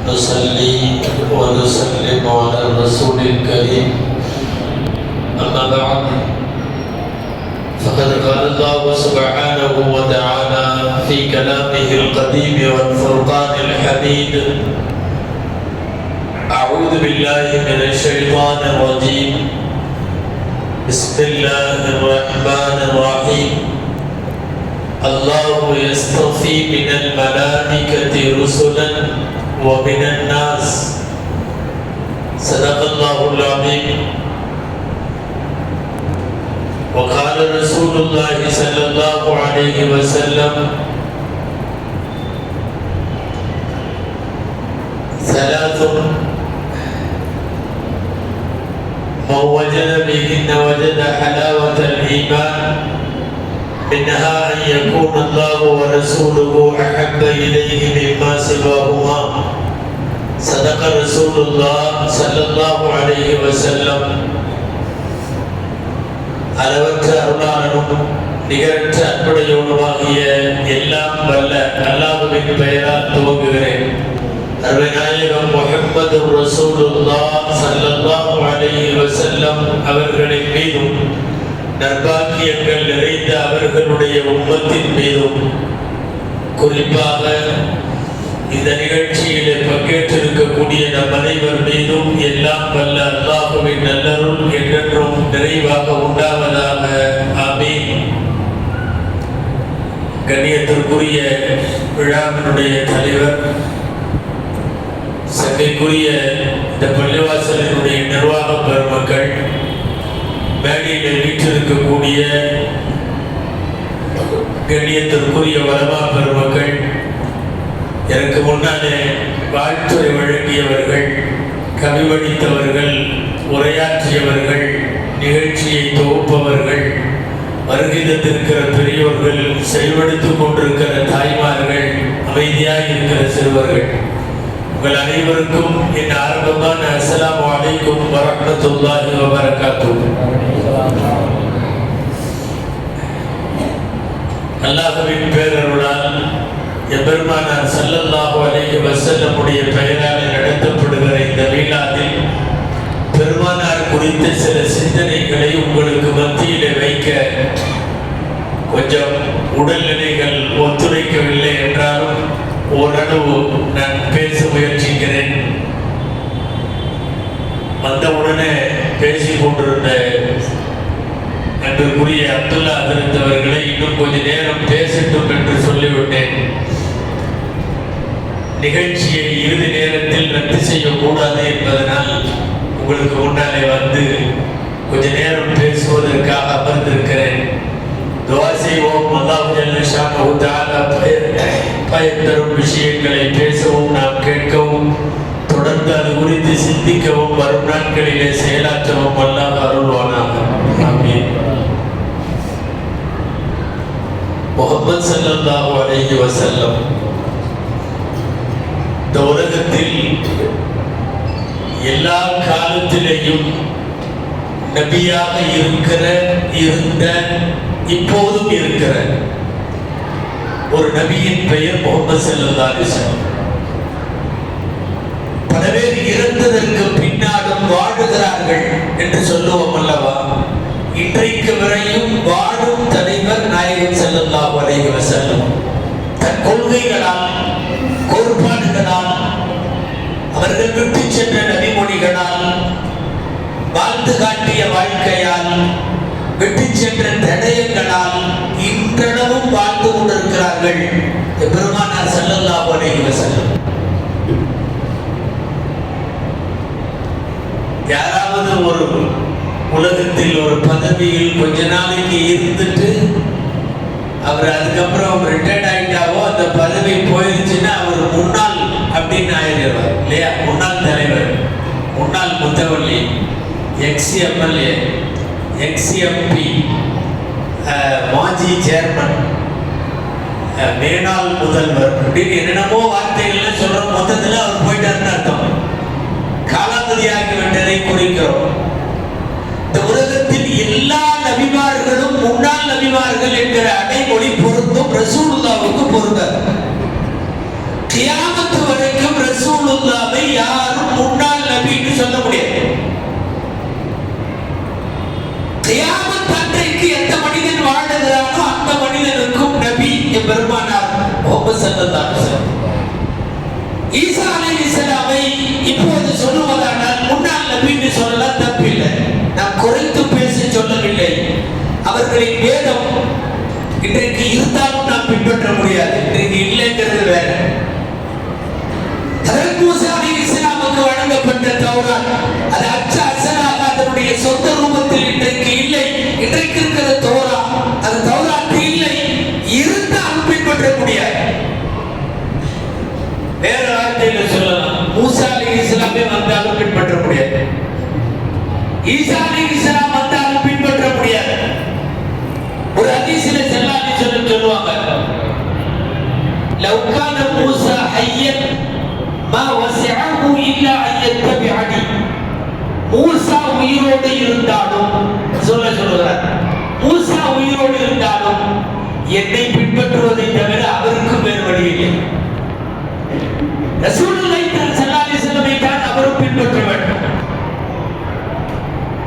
نصلي ونسلم على الرسول الكريم أما بعد فقد قال الله سبحانه وتعالى في كلامه القديم والفرقان الحميد أعوذ بالله من الشيطان الرجيم بسم الله الرحمن الرحيم الله يصطفي من الملائكة رسلا ومن الناس صدق الله العظيم. وقال رسول الله صلى الله عليه وسلم ثلاث من وجد بهن وجد حلاوة الإيمان منها أن يكون الله ورسوله أحب إليه مما سواهما صدق رسول الله صلى الله عليه وسلم. அளவற்ற அருளாளனும் நிகரற்ற அன்புடையவனுமாகிய எல்லாம் வல்ல அல்லாஹ்வின் பெயரால் துவங்குகிறேன். அருமைநாயகம் முஹம்மது ரசூலுல்லாஹ் ஸல்லல்லாஹு அலைஹி வஸல்லம் அவர்களின் மீதும் நற்பாக்கியங்கள் நிறைந்த அவர்களுடைய உம்மத்தின் மீதும் குறிப்பாக இந்த நிகழ்ச்சியிலே பங்கேற்றிருக்கக்கூடிய நம் அனைவர் மீதும் எல்லாம் வல்ல அல்லாஹ்வின் நல்லருள் என்றென்றும் நிறைவாக உண்டாவதாக. ஆமீன். கண்ணியத்திற்குரிய விழாவினுடைய தலைவர், சங்கைக்குரிய இந்த பள்ளிவாசலினுடைய நிர்வாக பெருமக்கள், மேடையில் வீற்றிருக்கக்கூடிய கண்ணியத்திற்குரிய வலமா பெருமக்கள், எனக்கு முன்னாலே வாழ்த்துறை வழங்கியவர்கள், கவிவடித்தவர்கள், உரையாற்றியவர்கள், நிகழ்ச்சியை தொகுப்பவர்கள், வருகிதத்திருக்கிற பெரியோர்கள், செயல்படுத்திக் கொண்டிருக்கிற தாய்மார்கள், அமைதியாக இருக்கிற சிறுவர்கள், உங்கள் அனைவருக்கும் என் ஆரம்பமான அஸ்ஸலாமு அலைக்கும் வரஹ்மத்துல்லாஹி வபரகாத்துஹு. அல்லாஹ்வின் பேரருளால் எபெருமானார் ஸல்லல்லாஹு அலைஹி வஸல்லமுடைய பெயரால் நடத்தப்படுகிற இந்த மீலாதில் பெருமானார் குறித்த சில சிந்தனைகளை உங்களுக்கு மத்தியிலே வைக்க கொஞ்சம் உடல்நிலைகள் ஒத்துழைக்கவில்லை என்றாலும் ஓரளவு நான் பேச முயற்சிக்கிறேன். வந்தவுடனே பேசிக் கொண்டிருந்த அன்றுக்குரிய அப்துல்லா அதிர்ந்தவர்களை இன்னும் கொஞ்ச நேரம் பேசட்டும் என்று சொல்லிவிட்டேன். நிகழ்ச்சியை இறுதி நேரத்தில் ரத்து செய்யக்கூடாது என்பதனால் உங்களுக்கு முன்னாலே வந்து கொஞ்ச நேரம் பேசுவதற்காக அமர்ந்திருக்கிறேன். துஆ செய்வோம். அல்லாஹ் ஜல்ல ஷானஹு தஆலா பயன் தரும் விஷயங்களை பேசவும் நாம் கேட்கவும் தொடர்ந்து அது குறித்து சிந்திக்கவும் வரும் நாட்களிலே செயலாற்றவும் அல்லாஹ் அருள்வானாக. ஆமீன். முஹம்மது ஸல்லல்லாஹு அலைஹி வஸல்லம் இந்த உலகத்தில் எல்லா காலத்திலேயும் நபியாக இருந்த இப்போதும் இருக்கிற ஒரு நபியின் பெயர் முஹம்மது ஸல்லல்லாஹு அலைஹி வஸல்லம். பல பேர் இறந்ததற்கு பின்னாலும் வாழுகிறார்கள் என்று சொல்லுவோம் அல்லவா? இன்றைக்கு வரையும் வாழும் தலைவர் நாயகம் ஸல்லல்லாஹு அலைஹி வஸல்லம் தன் கொள்கைகளால், கோட்பாடுகளால், அவர்கள் விட்டு சென்ற நபிமொழிகளால், வாழ்ந்து காட்டிய வாழ்க்கையால், விட்டு சென்ற தடயங்களால் இன்றளவும் வாழ்ந்து கொண்டிருக்கிறார்கள் பெருமானார் ஸல்லல்லாஹு அலைஹி வஸல்லம். யாராவது ஒரு உலகத்தில் ஒரு பதவியில் கொஞ்ச நாளைக்கு இருந்துட்டு அவர் அதுக்கப்புறம் ரிட்டையர்ட் ஆகிட்டாவோ அந்த பதவி போயிருச்சுன்னா அவர் முன்னாள் அப்படின்னு ஆயிடுவார் இல்லையா? முன்னாள் தலைவர், முன்னாள் முத்தவல்லி, எக்ஸ்-எம்எல்ஏ, எக்ஸ்-எம்பி, மாஜி சேர்மன், மேனாள் முதல்வர் அப்படின்னு என்னென்னமோ வார்த்தைகள்லாம் சொல்றோம். மொத்தத்தில் அவர் போயிட்டாருன்னு அர்த்தம். காலாவதியாகிவிட்டதை குறிக்கிறோம். இந்த உலகத்தில் எல்லா நபிமார்களும் முன்னாள் நபிமார்கள் என்கிற அடைமொழி பொருந்தும் ரசூலுல்லாஹ்வுக்கு பொருந்தாது. கியாமத் வரைக்கும் ரசூலுல்லாஹ் பெருமானார் முஹம்மது ஸல்லல்லாஹு அலைஹி வஸல்லம். ஈசா அலைஹிஸ்ஸலாமை இப்போது சொல்லுவதானால் முன்னாள் நபின்னு சொல்லலாம், தப்பில்லை. நான் குறைத்து பேசி சொல்லவில்லை. அவர்களின் வேதம் இன்றைக்கு இருந்தாலும் நாம் பின்பற்ற முடியாது, இன்றைக்கு இல்லைங்கிறது வேற. ஹஜ்ரத் மூஸா அலைஹிஸ்ஸலாமுக்கு வழங்கப்பட்ட தௌராத் அது அச்சு அசலாக அதனுடைய சொந்த ரூபத்தில் இன்றைக்கு இல்லை. இன்றைக்கு இருக்கிற தௌரா அது தௌராத் இல்லை, இருந்தாலும் பின்பற்ற முடியாது. வேற வார்த்தையில சொல்லலாம், மூஸா அலைஹிஸ்ஸலாமே வந்தாலும் பின்பற்ற முடியாது, ஈசா அலைஹிஸ்ஸலாம் வந்தாலும் பின்பற்ற முடியாது. ஒரு ஹதீஸிலே ஸல்லல்லாஹு அலைஹி வஸல்லம் சொல்லுவாங்க, லவ் கான மூஸா ஹய்யன் மா வஸஅஹு இல்லா அன் யத்தபிஅனி. மூஸா உயிரோடு இருந்தாலும் சொல்லுகிறார், மூஸா உயிரோடு இருந்தாலும் என்னை பின்பற்றுவதை தவிர அவருக்கு வேறு வழி இல்லை. ரசூலுல்லாஹி ஸல்லல்லாஹு அலைஹி வஸல்லம் தான் அவரும் பின்பற்ற வேண்டும்.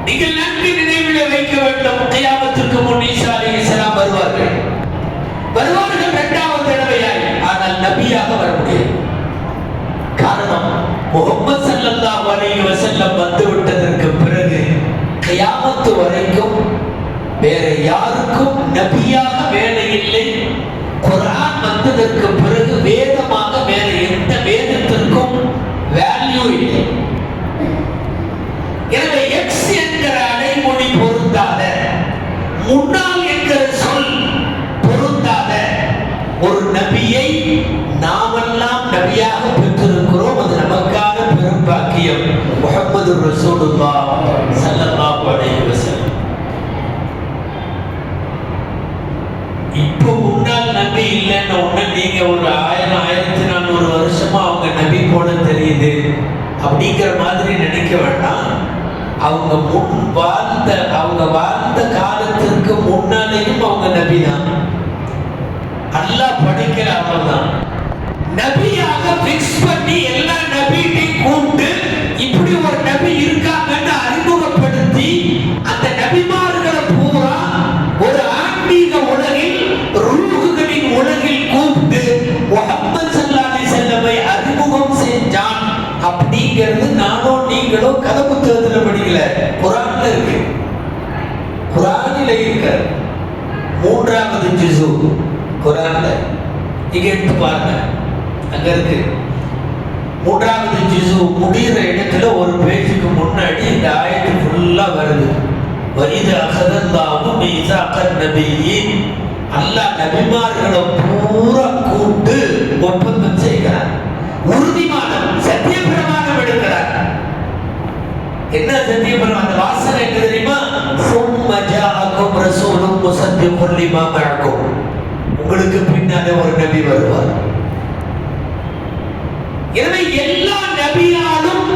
நீங்கள் நன்கு நினைவிலே வைக்க வேண்டும், கியாமத்திற்கு முன் ஈசா அலைஹிஸ்ஸலாம் வருவார்கள். இரண்டாவது தடவையாய், ஆனால் நபியாக வர முடியாது. காரணம், முஹம்மது ஸல்லல்லாஹு அலைஹி வஸல்லம் வந்து விட்டதற்கு பிறகு கியாமத்து வரைக்கும் வேற யாருக்கும் நபியாக வேலை இல்லை. குர்ஆன் வந்ததற்கு பிறகு வேதமாக வேற எந்த வேதத்திற்கும் வேல்யூ இல்லை. எனவே எக்ஸ் என்கிற அடைமொழி பொருந்தாத, முன்னாள் என்கிற சொல் பொருந்தாத ஒரு நபியை நாமெல்லாம் நபியாக பெற்றிருக்கிறோம். அது நமக்கான பெரும் பாக்கியம். முஹம்மது ரசூலுல்லாஹ் ஸல்லல்லாஹு அலைஹி வஸல்லம். இப்போ முன்னாள் நபி இல்லைன்னு ஒண்ணு நீங்க ஒரு 1400 வருஷமா அவங்க நபி போல தெரியுது அப்படிங்கிற மாதிரி நினைக்க வேண்டாம். அவங்க வாழ்ந்த காலத்திற்கு முன்னாலேயும் அவங்க நபி தான். அல்லாஹ் படிக்கிற அவர்தான் நபியாக பிக்ஸ் பண்ணி எல்லா நபியையும் கூப்பிட்டு இப்படி ஒரு நபி இருக்காங்கன்னு அறிமுகப்படுத்தி அந்த நபிமார்களை பூரா ஒரு ஆன்மீக உலகில், ரூஹுகளின் உலகில் கூப்பிட்டு முஹம்மது ஸல்லல்லாஹு அலைஹி வஸல்லமை அறிமுகம் செஞ்சான். அப்படிங்கிறது நானோ நீங்களோ கதை புத்தகத்தில் படிக்கல, குர்ஆன்ல இருக்கு. குர்ஆனில இருக்கு. 3வது ஜுஸு குர்ஆன்ல இங்க எடுத்து பாருங்க, அங்க இருக்கு. 3வது ஜுஸு முடிகிற இடத்துல ஒரு பேஜுக்கு முன்னாடி இந்த ஆயத்து ஃபுல்லா வருது. வஇத அகதல்லாஹு மீஸாகன் நபிய்யீன். அல்லாஹ் நபிமார்களை பூரா கூப்பிட்டு ஒப்பந்தம் செய்கிறார், உறுதிமானம், சத்திய பிரமாணம் எடுக்கிறார். என்ன சத்திய பிரமாணம்? அந்த வாசனை என்ன தெரியுமா? சும்ம ஜாஅக்கும் ரசூலும் முஸத்திகுன் லிமா மஅக்கும். உங்களுக்கு பின்னாலே ஒரு நபி வருவார். எனவே எல்லா நபியாலும்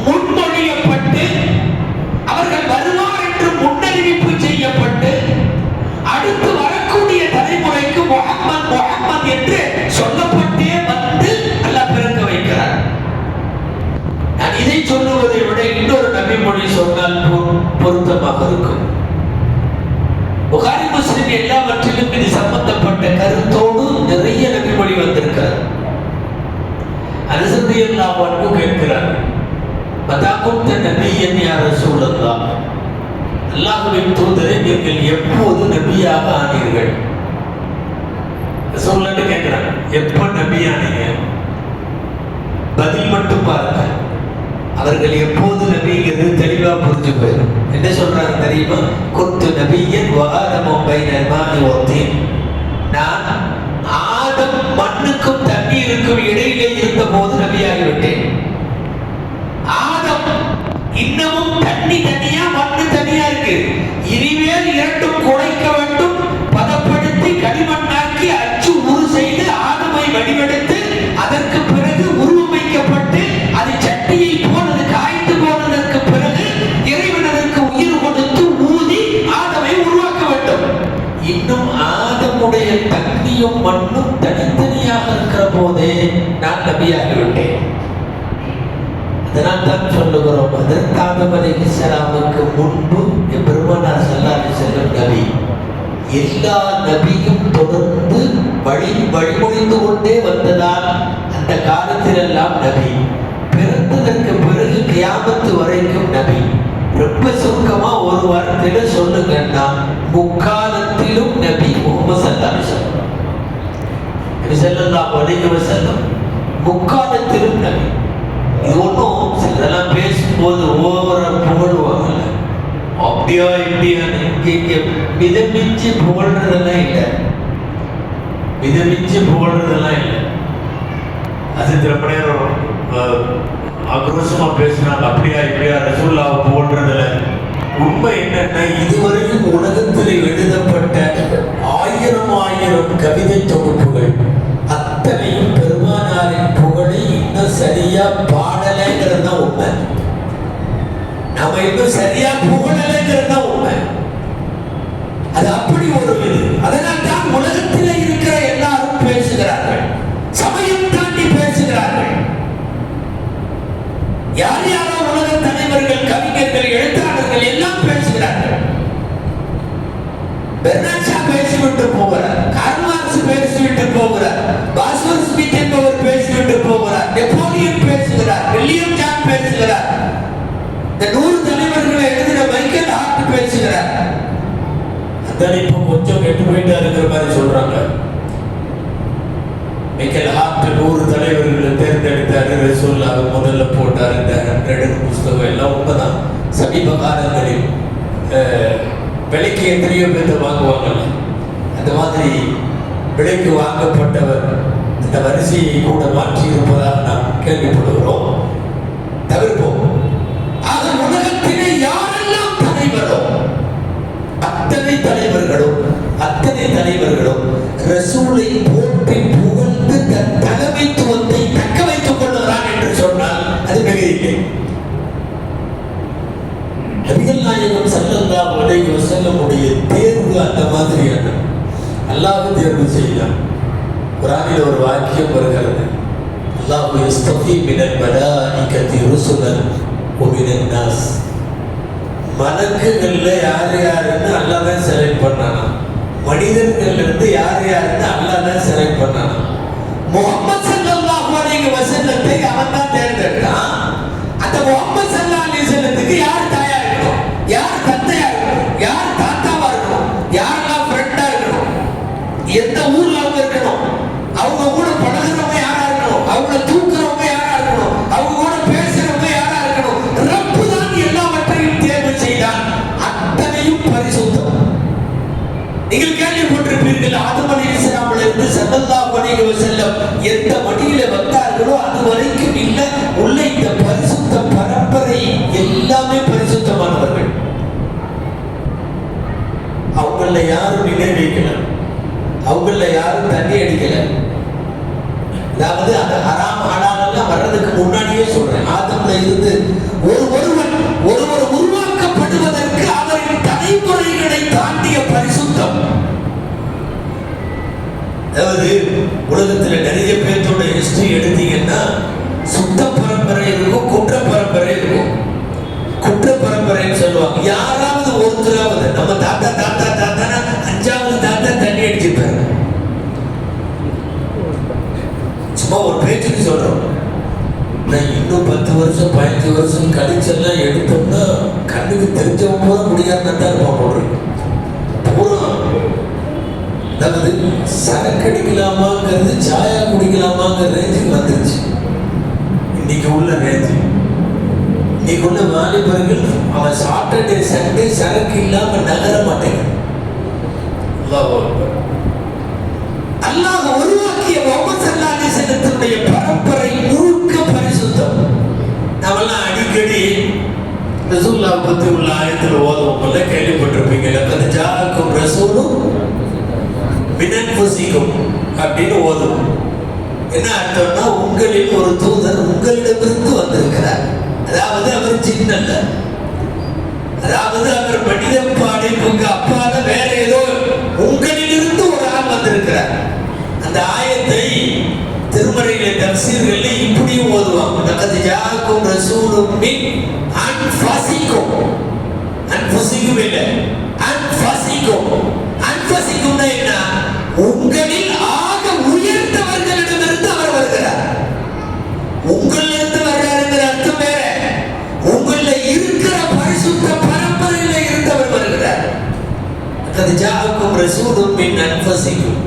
முன்மொழியப்பட்டு அவர்கள் வருவார் என்று முன்னறிவிப்பு செய்யப்பட்டு அடுத்து வரக்கூடிய தலைமுறைக்கு முஹம்மது என்று சொல்லப்பட்டே வந்து அல்லாஹ் பிறக்க வைக்கிறார். நான் இதை சொல்லுவதை விட இன்னொரு நபி மொழி சொன்னால் பொருத்தமாக இருக்கும். புகாரி முஸ்லிம் எல்லாவற்றிலும் இது சம்பந்தப்பட்ட கருத்தோடு நிறைய நபி மொழி வந்திருக்கிறார். அனஸ் ரலியல்லாஹு அன்ஹு கேட்கிறார், மதா குன்த நபியன் யா ரசூலல்லாஹ். அல்லாஹ்வின் தூதரே, நீங்கள் எப்போது நபியாக ஆனீர்கள்? ரசூலுல்லாஹ் கேட்கிறாங்க, எப்ப நபி ஆனீங்க? பதில் மட்டும் பாருங்க, அவர்கள் எப்போது நபிங்கிறது தெளிவா புரிஞ்சு போயிடும். என்ன சொல்றாங்க தெரியுமா? குன்து நபியன் வ ஆதமு பைனல் மாஇ வ தீன். நான் ஆதம் மண்ணுக்கும் தண்ணீருக்கும் இடையிலே இருந்த போது நபியாகிவிட்டேன். ஆதம் இன்னமும் தண்ணி தனியா மண்ணு தனியா இருக்கு. இனிமேல் இரண்டும் குறைக்க வேண்டும், பதப்படுத்தி களிமண்ணாக்கி அச்சு உரு செய்து ஆதமை வடிவெடுத்து அதற்கு பிறகு உருவமைக்கப்பட்டு அது சட்டியை போனது காய்ந்து போனதற்கு பிறகு இறைவன் அதற்கு உயிர் கொடுத்து ஊதி ஆதமை உருவாக்க வேண்டும். இன்னும் ஆதமுடைய தண்ணியும் மண்ணும் தனித்தனியாக இருக்கிற போதே நான் நபியாகிவிட்டேன். அதனால் தான் சொல்லுகிறோம், அதற்கு ஆதம் அலைஹிஸ்ஸலாமுக்கு முன்பு பெருமானார் ஸல்லல்லாஹு அலைஹி வஸல்லம் நபி. எல்லா நபியும் தொடர்ந்து வழிமொழிந்து கொண்டே வந்ததால் அந்த காலத்திலெல்லாம் நபி, பிறந்ததற்கு பிறகு கியாமத்து வரைக்கும் நபி. ரொம்ப சுருக்கமா ஒரு வார்த்தையில சொல்லுங்கன்னா, முக்காலத்திலும் நபி முஹம்மது ஸல்லல்லாஹு அலைஹி வஸல்லம் முக்காலத்திலும் நபி. இது ஒன்றும் சிலதெல்லாம் பேசும்போது ஓவரா புகழ்வாங்கல்ல, அப்படியா இப்படியான்னு இங்க மிதமிச்சு புகழ்றதெல்லாம் இல்லை, மிதமிச்சு புகழ்றதெல்லாம் இல்லை. அது ரொம்ப நேரம் ஆக்ரோஷமா பேசினாங்க, அப்படியா இப்படியா ரசூலுல்லாஹ் புகழ்றதுல. உண்மை என்னன்னா, இதுவரையும் உலகத்தில் எழுதப்பட்ட ஆயிரம் கவிதை தொகுப்புகள் அத்தனையும் பெருமானாரின் புகழை இன்னும் சரியா பாடலைங்கிறது தான் உண்மை. நாம இன்னும் சரியா புகழலைங்கிறது தான் உண்மை. அது அப்படி ஒரு இது. அதனால் தான் உலகத்தில் இருக்கிற எல்லாரும் பேசுகிறார்கள், சமயம் தாண்டி பேசுகிறார்கள். யார் யாரோ உலக தலைவர்கள், கவிஞர்கள், எழுத்தாளர்கள் எல்லாம் பேசுகிறார்கள். பெர்னார்ட் ஷா பேசிவிட்டு போகிறார், கார்ல் மார்க்ஸ் பேசிவிட்டு போகிறார், பாஸ்வர் ஸ்மித் என்பவர் பேசிவிட்டு போகிறார், நெப்போலியன் பேசுகிறார், வில்லியம் ஜான் பேசுகிறார், இந்த 100 தலைவர்களை எழுதின மைக்கேல் ஹார்ட் பேசுகிறார். அந்த இப்போ கொஞ்சம் கெட்டு போயிட்டா இருக்கிற மாதிரி சொல்றாங்க. மைக்கேல் ஹார்ட் 100 தலைவர்களை தேர்ந்தெடுத்தாரு, ரசூலுல்லாஹ் முதல்ல போட்டார். இந்த 100 புஸ்தகம் எல்லாம் உண்மைதான். சமீப காலங்களில் விலைக்கு எத்தனையோ பேர் வாங்குவாங்கல்ல, அந்த மாதிரி விலைக்கு வாங்கப்பட்டவர் அந்த வரிசையை கூட மாற்றி இருப்பதாக நாம் கேள்விப்படுகிறோம். தவிர்ப்போம். ஆக உலகத்திலே யாரெல்லாம் தலைவரோ அத்தனை தலைவர்களும் ரசூலை போற்றி புகழ்ந்து தன் தலைமைத்துவத்தை தக்க வைத்துக் கொள்ளுகிறான் என்று சொன்னால் அது மிகையில்லை. நபிகள் நாயகம் ஸல்லல்லாஹு அலைஹி வஸல்லமுடைய தேர்வு அந்த மாதிரியான அல்லாஹ் தேர்வு செய்தார். குர்ஆனில் ஒரு வாக்கியம் வருகிறது, அல்லாஹ் யஸ்தஃபி மினல் மலாயிகத்தி ருசுலன் வ மினன் நாஸ். மலக்குகள்ல யாருன்னு அல்லாஹ் தான் செலக்ட் பண்ணானா, மனிதர்கள் இருந்து யாருன்னு அல்லாஹ் தான் செலக்ட் பண்ணானா. முஹம்மது ஸல்லல்லாஹு அலைஹி வஸல்லத்தை அவன் தான் தேர்ந்தெடுத்தான். அந்த முஹம்மது ஸல்லல்லாஹு அலைஹி வஸல்லத்துக்கு யார் தாயா இருக்கணும், யார் தந்தையா இருக்கணும், யார் தாத்தாவா இருக்கணும், யாரெல்லாம் ஃப்ரெண்டா இருக்கணும், எந்த ஊர்ல அவங்க இருக்கணும், அவங்க கூட பழகுறவங்க யாரா இருக்கணும், அவங்கள தூக்குறவங்க யாரா இருக்கணும், அவங்க கூட பேசுறவங்க யாரா இருக்கணும். ரப்பு தான் எல்லாவற்றையும் தேர்வு செய்தான். அத்தனையும் பரிசுத்தம். நீங்கள் கேள்விப்பட்டிருப்பீர்கள், ஆதம் அலைஹிஸ்ஸலாம்ல இருந்து ஸல்லல்லாஹு அலைஹி வஸல்லம் எந்த மடியில வந்தார்களோ அது வரைக்கும் இல்ல உள்ள இந்த பரிசுத்த பரம்பரை எல்லாமே பரிசுத்தமானவர்கள். அவங்கள யாரும் நினைவிக்கல, அவங்கள யாரும் தண்ணி அடிக்கல. அதாவது அந்த ஹராம் ஹலால் எல்லாம் வர்றதுக்கு முன்னாடியே சொல்றேன், ஆதம்ல இருந்து ஒருவர் உருவாக்கப்படுவதற்கு அவரின் தலைமுறைகளை தாண்டிய பரிசுத்தம். அதாவது உலகத்துல நிறைய பேர்த்தோட ஹிஸ்டரி எடுத்தீங்கன்னா சுத்த பரம்பரை இருக்கும், குற்ற பரம்பரை இருக்கும். குற்ற பரம்பரைன்னு சொல்லுவாங்க. யாராவது ஒருத்தராவது நம்ம தாத்தா தாத்தா தாத்தானா 5வது தாத்தா தண்ணி அடிச்சுப்பாரு. சும்மா ஒரு பேச்சுக்கு சொல்றோம். நான் இன்னும் 10 வருஷம் 15 வருஷம் கழிச்செல்லாம் எடுத்தோம்னா கண்ணுக்கு தெரிஞ்சவங்க போல முடியாதுன்னு தான் இருப்பான் போடுறேன். பூரா அதாவது சரக்கு அடிக்கலாமாங்கிறது சாயா குடிக்கலாமாங்கிற ரேஞ்சுக்கு வந்துருச்சு. இன்னைக்கு உள்ள ரேஞ்சு, இன்னைக்கு உள்ள வாலிபர்கள் அவன் சாட்டர்டே சண்டே சரக்கு இல்லாம நகர மாட்டேங்க. அல்லாஹ் உருவாக்கிய முஹம்மது ஸல்லல்லாஹு அலைஹி வஸல்லத்துடைய பரம்பரை முழுக்க பரிசுத்தம். நாமெல்லாம் அடிக்கடி ரசூலுல்லாஹ் பத்தி உள்ள ஆயத்தில் ஓதுவோம்ல, கேள்விப்பட்டிருப்பீங்க. லக்கத் ஜாஅக்கும் ரசூலும் மின் அன்ஃபுஸிக்கும் அப்படின்னு ஓதுவோம். என்ன அர்த்தம்னா, உங்களில் ஒரு தூதர் உங்களிடமிருந்து வந்திருக்கிறார். அதாவது அவர் ஜின் அல்ல, அதாவது அவர் மனித படைப்புக்கு அப்பால வேற ஏதோ உங்களிலிருந்து ஒரு ஆள் வந்திருக்கிறார். அந்த ஆயத்தை திருமறையிலே தஃசீர்களிலே இப்படியும் ஓதுவாங்க. லக்கத் ஜாஅக்கும் ரசூலும் மின் அன்ஃபுஸிக்கும். அன்ஃபுஸிக்கும் இல்ல, அன்ஃபுஸிக்கும். அன்பசிக்கும்னா என்ன? உங்களில் ஆக உயர்ந்தவர்களிடமிருந்து அவர் வருகிறார். உங்களிலிருந்து வர்றாருங்கிற அர்த்தம் வேற. உங்கள இருக்கிற பரிசுத்த பரம்பரையில இருந்தவர் வருகிறார். அது ஜாஅக்கும் ரசூலும் மின் அன்ஃபஸிக்கும்.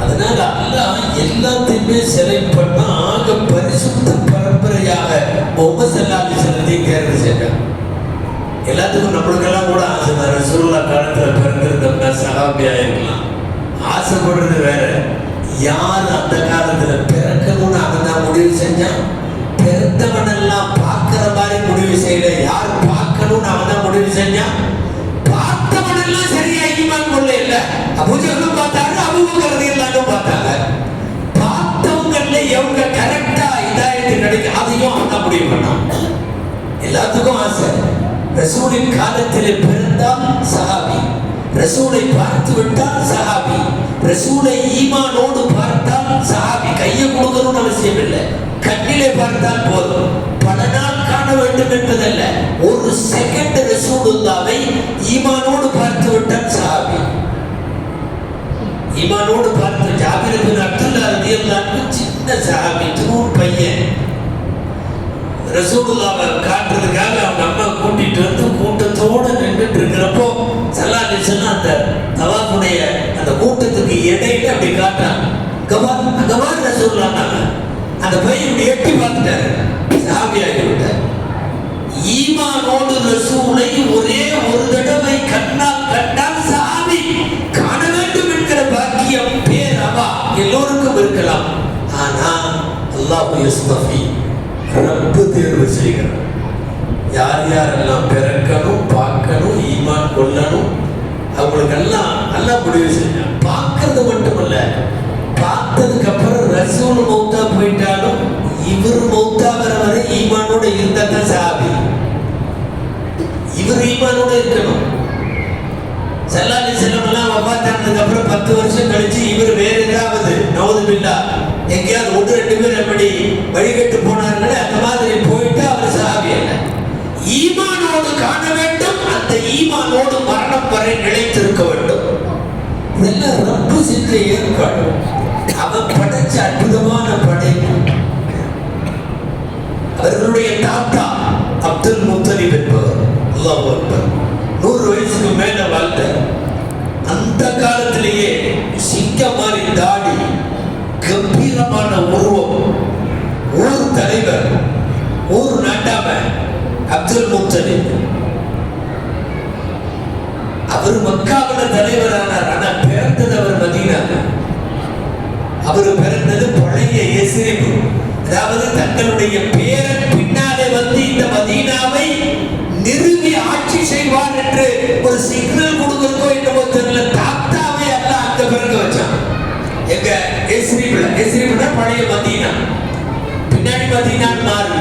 அதனால அல்லாஹ் எல்லாத்தையுமே செலக்ட் பண்ண ஆக பரிசுத்த பரம்பரையாக முஹம்மது ஸல்லல்லாஹு அலைஹி வஸல்லத்தை தேர்வு செய்தார். எல்லாத்துக்கும் நம்மளுக்கெல்லாம் கூட ஆசை தான். ரசூலுல்லாஹ் காலத்துல பிறந்திருந்தோம்னா சஹாபியா இருக்கலாம். ஆசைப்படுறது வேற. யார் அந்த காலத்துல பிறக்கணும்னு அவன் தான் முடிவு செஞ்சான். பிறந்தவனெல்லாம் பார்க்கிற மாதிரி முடிவு செய்யல. யார் பார்க்கணும்னு அவன் தான் முடிவு செஞ்சான். பார்த்தவனெல்லாம் சரியா ஈமான் கொள்ள இல்ல. அபூஜஹலும் பார்த்தாங்க, அபூபக்கர் ரலியல்லாஹு பார்த்தாங்க. பார்த்தவங்கள்ல எவங்க கரெக்டா ஹிதாயத்து கிடைக்கும் அதையும் அவன் தான் முடிவு பண்ணான். எல்லாத்துக்கும் ஆசை. ரசூலின் காலத்திலே பிறந்தால் சஹாபி, ரசூலை பார்த்து விட்டால் சஹாபி, ரசூலை ஈமானோடு பார்த்தால் சஹாபி. கையை கொடுக்கணும்னு அவசியம் இல்லை, கண்ணிலே பார்த்தால் போதும். பல நாள் காண வேண்டும் என்பதல்ல, ஒரு செகண்ட் ரசூலுல்லாவை ஈமானோடு பார்த்து விட்டால் சஹாபி. ஈமானோடு பார்த்து ஜாபிர் இப்னு அப்துல்லாஹ் ரலியல்லாஹு அன்ஹு சின்ன சஹாபி, தூண் பையன். ரசூலுல்லாவை காட்டுறதுக்காக அவங்க அம்மா கூட்டிட்டு வந்து கூட்டத்தோடு நின்றுட்டு இருக்கிறப்போ ஸல்லல்லாஹு அலைஹி வஸல்லம் அந்த தவாஃபுடைய அந்த கூட்டத்துக்கு இடையில அப்படி காட்டாங்க. கவார் ரசூலுல்லாஹ் அந்த பையன் இப்படி எட்டி பார்த்துட்டாரு, சஹாபியாகி விட்டார். ஈமானோடு ரசூலை ஒரே ஒரு தடவை கண்ணால் கண்டால் சஹாபி. காண வேண்டும் என்கிற பாக்கியம் பேரவா எல்லோருக்கும் இருக்கலாம். ஆனா அல்லாஹ் யஸ்தஃபி, ரப்பு தேர்வு செய்கிறார். யார் யாரெல்லாம் பிறக்கணும், பார்க்கணும், ஈமான் கொள்ளணும், அவங்களுக்கெல்லாம் நல்லா முடிவு செஞ்சான். பார்க்கறது மட்டுமல்ல, பார்த்ததுக்கு அப்புறம் ரசூல் மௌத்தா போயிட்டாலும் இவர் மௌத்தாகிற வரை ஈமானோட இருந்தா தான் சஹாபி. இவர் ஈமானோட இருக்கணும். ஸல்லல்லாஹு அலைஹி வஸல்லம் எல்லாம் வஃபாத்தானதுக்கு அப்புறம் 10 வருஷம் கழிச்சு இவர் வேற ஏதாவது நவுதுபில்லாஹ் எங்கேயாவது 1-2 பேர் எப்படி வழிகட்டு போனார்களே அந்த மாதிரி போயிட்டு அவர் சஹாபி அல்ல. ஈமானோடு காண வேண்டும், அந்த ஈமானோடு மரணம் வரை நிலைத்திருக்க வேண்டும். இதெல்லாம் ரப்பு செஞ்ச ஏற்பாடு. அவன் படைச்ச அற்புதமான படைப்பு. அவர்களுடைய தாத்தா அப்துல் முத்தலிப் என்பவர், அல்லாஹ் அக்பர், 100 வயசுக்கு மேல வாழ்ந்த, அந்த காலத்திலேயே சிங்கம் மாதிரி தாடி, கம்பீரமான உருவம், ஊர் தலைவர், ஊர் நாட்டாம அப்துல் முத்தலிப். அவர் மக்காவுல தலைவரானார். ஆனா பிறந்தது அவர் மதீனா. அவர் பிறந்தது பழைய எஸ்ரிப். அதாவது தங்களுடைய பேரன் பின்னாலே வந்து இந்த மதீனாவை நிறுவி ஆட்சி செய்வார் என்று ஒரு சிக்னல் கொடுக்கிறதோ என்னவோ தெரியல, தாத்தாவை எல்லாம் அங்க பிறக்க வச்சான். எங்க எஸ்ரிப்ல பழைய மதீனா, பின்னாடி மதீனா மாறி.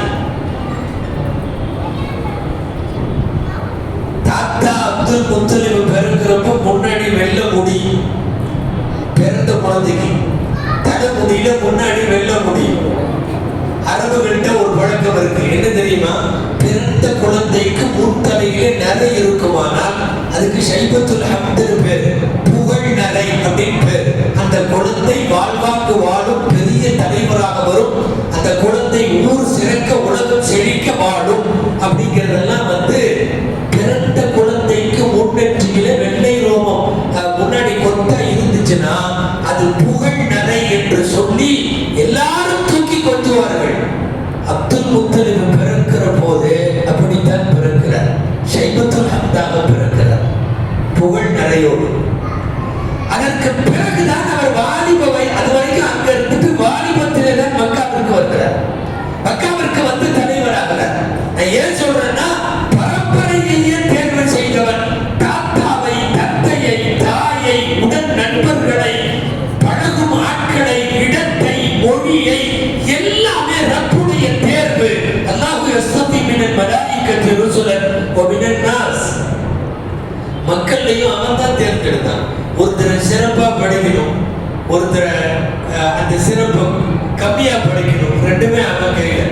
தாத்தா அப்துல் முத்தலிப் பிறக்கிறப்ப முன்னாடி வெள்ள முடி, பிறந்த குழந்தைக்கு தலை முடியில முன்னாடி வெள்ள முடி. அரபுகள்கிட்ட ஒரு பழக்கம் இருக்கு, என்ன தெரியுமா? பிறந்த குழந்தைக்கு முன்தலையிலே நரை இருக்குமானால் அதுக்கு ஷைபத்துல் ஹம்துன்னு பேரு, புகழ் நரை அப்படின்னு பேரு. அந்த குழந்தை வாழ்வாங்கு வாழும், பெரிய தலைவராக வரும், அந்த குழந்தை ஊர் சிறக்க உலகம் செழிக்க வாழும் அப்படிங்கிறதெல்லாம் வந்து பிறந்த குழந்தைக்கு முன்னெற்றியில வெள்ளை ரோமம் முன்னாடி கொத்தா இருந்துச்சுன்னா அது புகழ் நரை என்று சொல்லி எல்லாரும் தூக்கி கொஞ்சுவார்கள். அப்துல் முத்தலிப் பிறக்கிற போது அப்படித்தான் பிறக்கிறார். ஷைபத்துல் ஹம்தாக பிறக்கிறார், புகழ் நரையோடு. அதற்கு பிறகுதான் அவர் வாலிபவை, அது வரைக்கும் அங்க இருந்துட்டு வாலிபத்திலே தான் மக்காவிற்கு வருகிறார். மக்காவிற்கு வந்து தலைவராகிறார். நான் ஏன் சொல்றேன்னா, பரம்பரையையே தேர்வு செய்தவன், தாத்தாவை, தந்தையை, தாயை, உடன் நண்பர்களை, பழகும் ஆட்களை, இடத்தை, மொழியை எல்லாமே ரப்புடைய தேர்வு. அல்லாஹு யஸ்தஃபி மினல் மலாயிகத்தி ருசுலன் வ மினன் நாஸ். மக்களையும் அவன் தான் தேர்ந்தெடுத்தான். ஒருத்தர் சிறப்பா படிக்கணும், ஒருத்தர் அந்த சிறப்பு கம்மியா படிக்கணும், ரெண்டுமே அவன் கையில.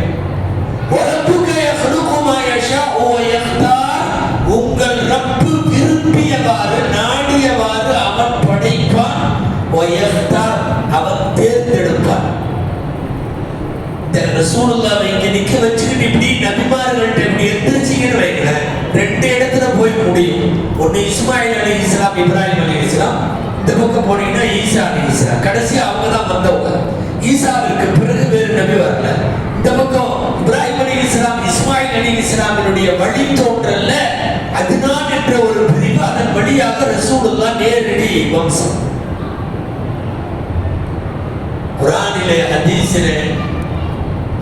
உங்கள் ரப்பு விரும்பியவாறு, நாடியவாறு அவன் வயக்தார், அவன் தேர்ந்தெடுப்பான். ரசூலுல்லாஹ்வை இங்க நிக்க வச்சுக்கிட்டு இப்படி நபிமார்கள்ட்ட இப்படி எந்திரிச்சிங்கன்னு வைக்கிறேன், ரெண்டு இடத்துல போய் முடியும். ஒண்ணு இஸ்மாயில் அலைஹிஸ்ஸலாம், இப்ராஹிம் அலைஹிஸ்ஸலாம். இந்த பக்கம் போனீங்கன்னா ஈசா அலைஹிஸ்ஸலாம். கடைசி அவங்க தான் வந்தவங்க. ஈசாவிற்கு பிறகு வேறு நபி வரல. இந்த பக்கம் இப்ராஹிம் அலைஹிஸ்ஸலாம், இஸ்மாயில் அலைஹிஸ்ஸலாமினுடைய வழி தோன்றல்ல அதுதான் என்ற ஒரு பிரிவு, அதன் வழியாக ரசூலுல்லாஹ் நேரடி வம்சம். குர்ஆனிலே ஹதீஸிலே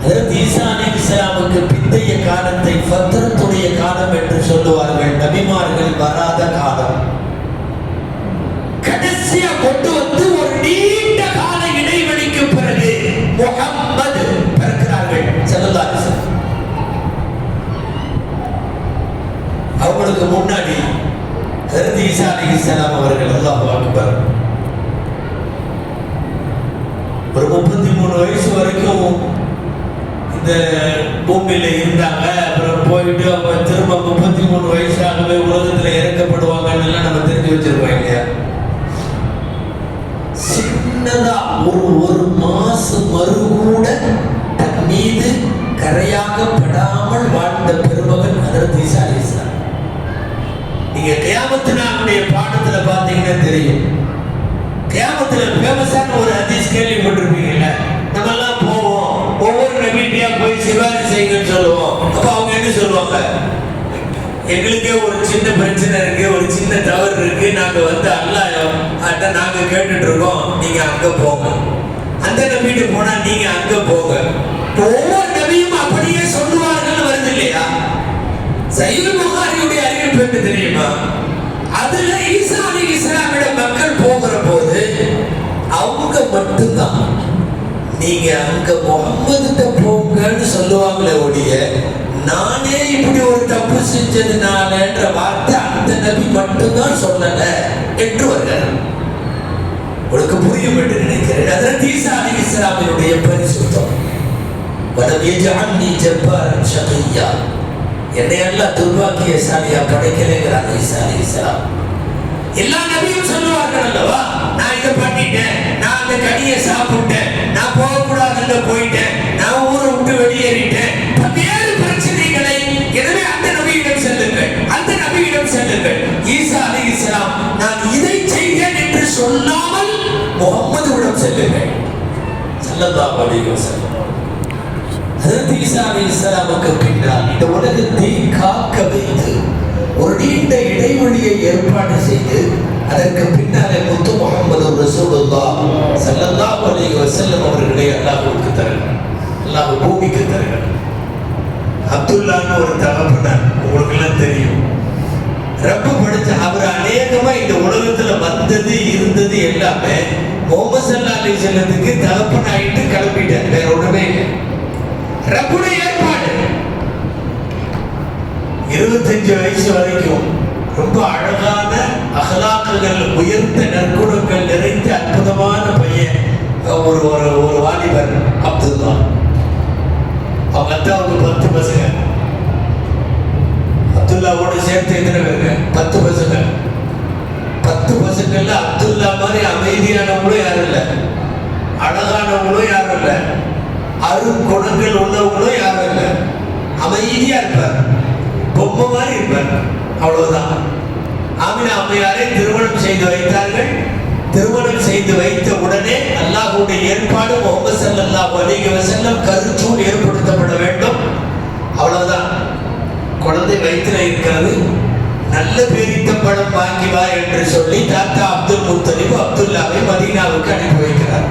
ஹஜ்ரத் ஈசா அலைஹிஸ்ஸலாமுக்கு பிந்தைய காலத்தை ஃபத்ரத்துடைய காலம் என்று சொல்லுவார்கள். நபிமார்கள் வராத காலம். கடைசியா கொண்டு வந்து ஒரு நீண்ட கால இடைவெளிக்கு பிறகு முஹம்மது பிறக்கிறார்கள் ஸல்லல்லாஹு அலைஹி வஸல்லம். அவங்களுக்கு முன்னாடி ஹஜ்ரத் ஈசா அலைஹிஸ்ஸலாம் அவர்கள், அல்லாஹு அக்பர், ஒரு 33 வயசு வரைக்கும் இந்த பூமியில இருந்தாங்க. அப்புறம் போயிட்டு அவங்க திரும்ப 33 வயசாகவே உலகத்துல இறக்கப்படுவாங்கன்னு எல்லாம் நம்ம தெரிஞ்சு வச்சிருக்கோம் இல்லையா? சின்னதா ஒரு மாசு மறு கூட தன் மீது கரையாகப்படாமல் வாழ்ந்த பெருமகன் ஹஜ்ரத் ஈசா அலைஹிஸ்ஸலாம். நீங்க கியாமத்து நாளுடைய பாடத்துல பாத்தீங்கன்னா தெரியும். கியாமத்துல ஃபேமஸான ஒரு ஹதீஸ் கேள்விப்பட்டிருப்பீங்கல்ல. நம்ம எல்லாம் போவோம், ஒவ்வொரு நபியா போய் சிபாரிசு செய்யுங்கன்னு சொல்லுவோம். அப்ப அவங்க என்ன சொல்லுவாங்க? எங்களுக்கே ஒரு சின்ன பிரச்சனை இருக்கு, ஒரு சின்ன தவறு இருக்கு, நாங்க வந்து அல்லாஹ்ட்ட நாங்க கேட்டுட்டு இருக்கோம், நீங்க அங்க போங்க. அந்த நபிட்டு போனா நீங்க அங்க போங்க. ஒவ்வொரு நபியும் அப்படியே சொல்லுவார்கள் வருது இல்லையா? சஹீஹ் புகாரியுடைய அறிவிப்பு என்ன தெரியுமா? அதுல ஈசா அலைஹிஸ்ஸலாமிடம் மக்கள் போகிற போது அவங்க மட்டும்தான் நீங்க அங்க முகம்மதுட்ட போங்கன்னு சொல்லுவாங்களே ஒழிய, நானே இப்படி ஒரு தப்பு செஞ்சதுனாலன்ற வார்த்தை அந்த நபி மட்டும்தான் சொல்லல என்று வருகிறார். உங்களுக்கு புரியும் என்று நினைக்கிறேன். ஹஜ்ரத் ஈசா அலைஹிஸ்ஸலாமினுடைய பரிசுத்தம், வலம் யஜஅல்னி ஜப்பாரன் ஷகிய்யா, என்னை அல்லாஹ் துர்பாக்கியசாலியா படைக்கலைங்கிறார் ஈசா அலைஹிஸ்ஸலாம். எல்லா நபியும் சொல்லுவார்கள் அல்லவா, நான் இதை பண்ணிட்டேன், நான் அந்த கனியை சாப்பிட்டேன், நான் போகக்கூடாதுன்னு போயிட்டேன், நான் ஊரை விட்டு வெளியேறிட்டேன், பல்வேறு பிரச்சனைகளை. எனவே அந்த நபியிடம் செல்லுங்கள், அந்த நபியிடம் செல்லுங்கள். ஈசா அலைஹிஸ்ஸலாம் நான் இதை செய்தேன் என்று சொல்லாமல் முஹம்மதுவிடம் செல்லுங்கள் ஸல்லல்லாஹு அலைஹி வஸல்லம். ஹஜ்ரத் ஈசா அலைஹிஸ்ஸலாமுக்கு பின்னால் இந்த உலகத்தை காக்க வைத்து ஒரு நீண்ட இடைவெளியை ஏற்பாடு செய்து அதற்கு பின்னாலே முத்து முஹம்மது ரசூலுல்லாஹ் ஸல்லல்லாஹு அலைஹி வஸல்லம் அவர்களை அல்லாஹ்வுக்கு தருகிறார். அல்லாஹ் பூமிக்கு தருகிறார். அப்துல்லான்னு ஒரு தகப்பனார், உங்களுக்கு எல்லாம் தெரியும். ரப்பு படிச்ச அவர் அநேகமா இந்த உலகத்துல வந்தது இருந்தது எல்லாமே முஹம்மது ஸல்லல்லாஹு அலைஹி வஸல்லத்துக்கு தகப்பனாயிட்டு கிளம்பிட்டார். வேற ஒண்ணுமே இல்லை. ரப்புடைய ஏற்பாடு. 25 வயசு வரைக்கும் ரொம்ப அழகான அகலாக்குகள், உயர்ந்த நற்குணங்கள் நிறைந்த அற்புதமான பையன், ஒரு ஒரு வாலிபர் அப்துல்லா. அவங்க அத்தாவுக்கு 10 பசங்க. அப்துல்லாவோடு சேர்த்து எத்தனை பேருங்க? 10 பசங்க. 10 பசங்கள்ல அப்துல்லா மாதிரி அமைதியானவங்களும் யாரும் இல்லை, அழகானவங்களும் யாரும் இல்லை, அருங்குணங்கள் உள்ளவங்களும் யாரும் இல்லை. அமைதியா இருப்பார், பொம்மை மாதிரி இருப்பார், அவ்வளவுதான். ஆமினா அம்மையாரை திருமணம் செய்து வைத்தார்கள். திருமணம் செய்து வைத்த உடனே அல்லாஹ்வுடைய ஏற்பாடு, முஹம்மது ஸல்லல்லாஹு அலைஹி வஸல்லம் கருச்சூல் ஏற்படுத்தப்பட வேண்டும். அவ்வளவுதான். குழந்தை வயிற்றில் இருக்கிறது. நல்ல பேரித்த பழம் வாங்கி வா என்று சொல்லி தாத்தா அப்துல் முத்தலிப் அப்துல்லாவை மதீனாவுக்கு அனுப்பி வைக்கிறார்.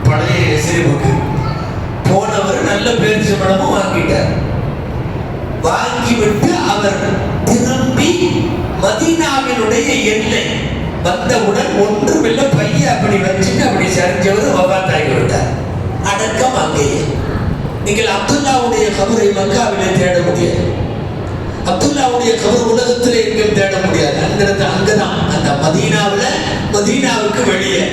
பழைய எஸ்ரிபுக்கு போனவர் நல்ல பேரிச்ச பழமும் வாங்கிட்டார். வாங்கிவிட்டு அவர் திரும்பி மதீனாவினுடைய எல்லை வந்தவுடன் ஒன்றுமில்லை, பைய அப்படி வச்சுட்டு அப்படி சரிஞ்சவர் வஃபாத்தாகி விட்டார். அடக்கம் அங்கேயே. நீங்கள் அப்துல்லாவுடைய கபரை மக்காவிலே தேட முடியாது. அப்துல்லாவுடைய கபர் உலகத்திலே எங்கும் தேட முடியாது. அங்கதான் அந்த மதீனாவுக்கு வெளியே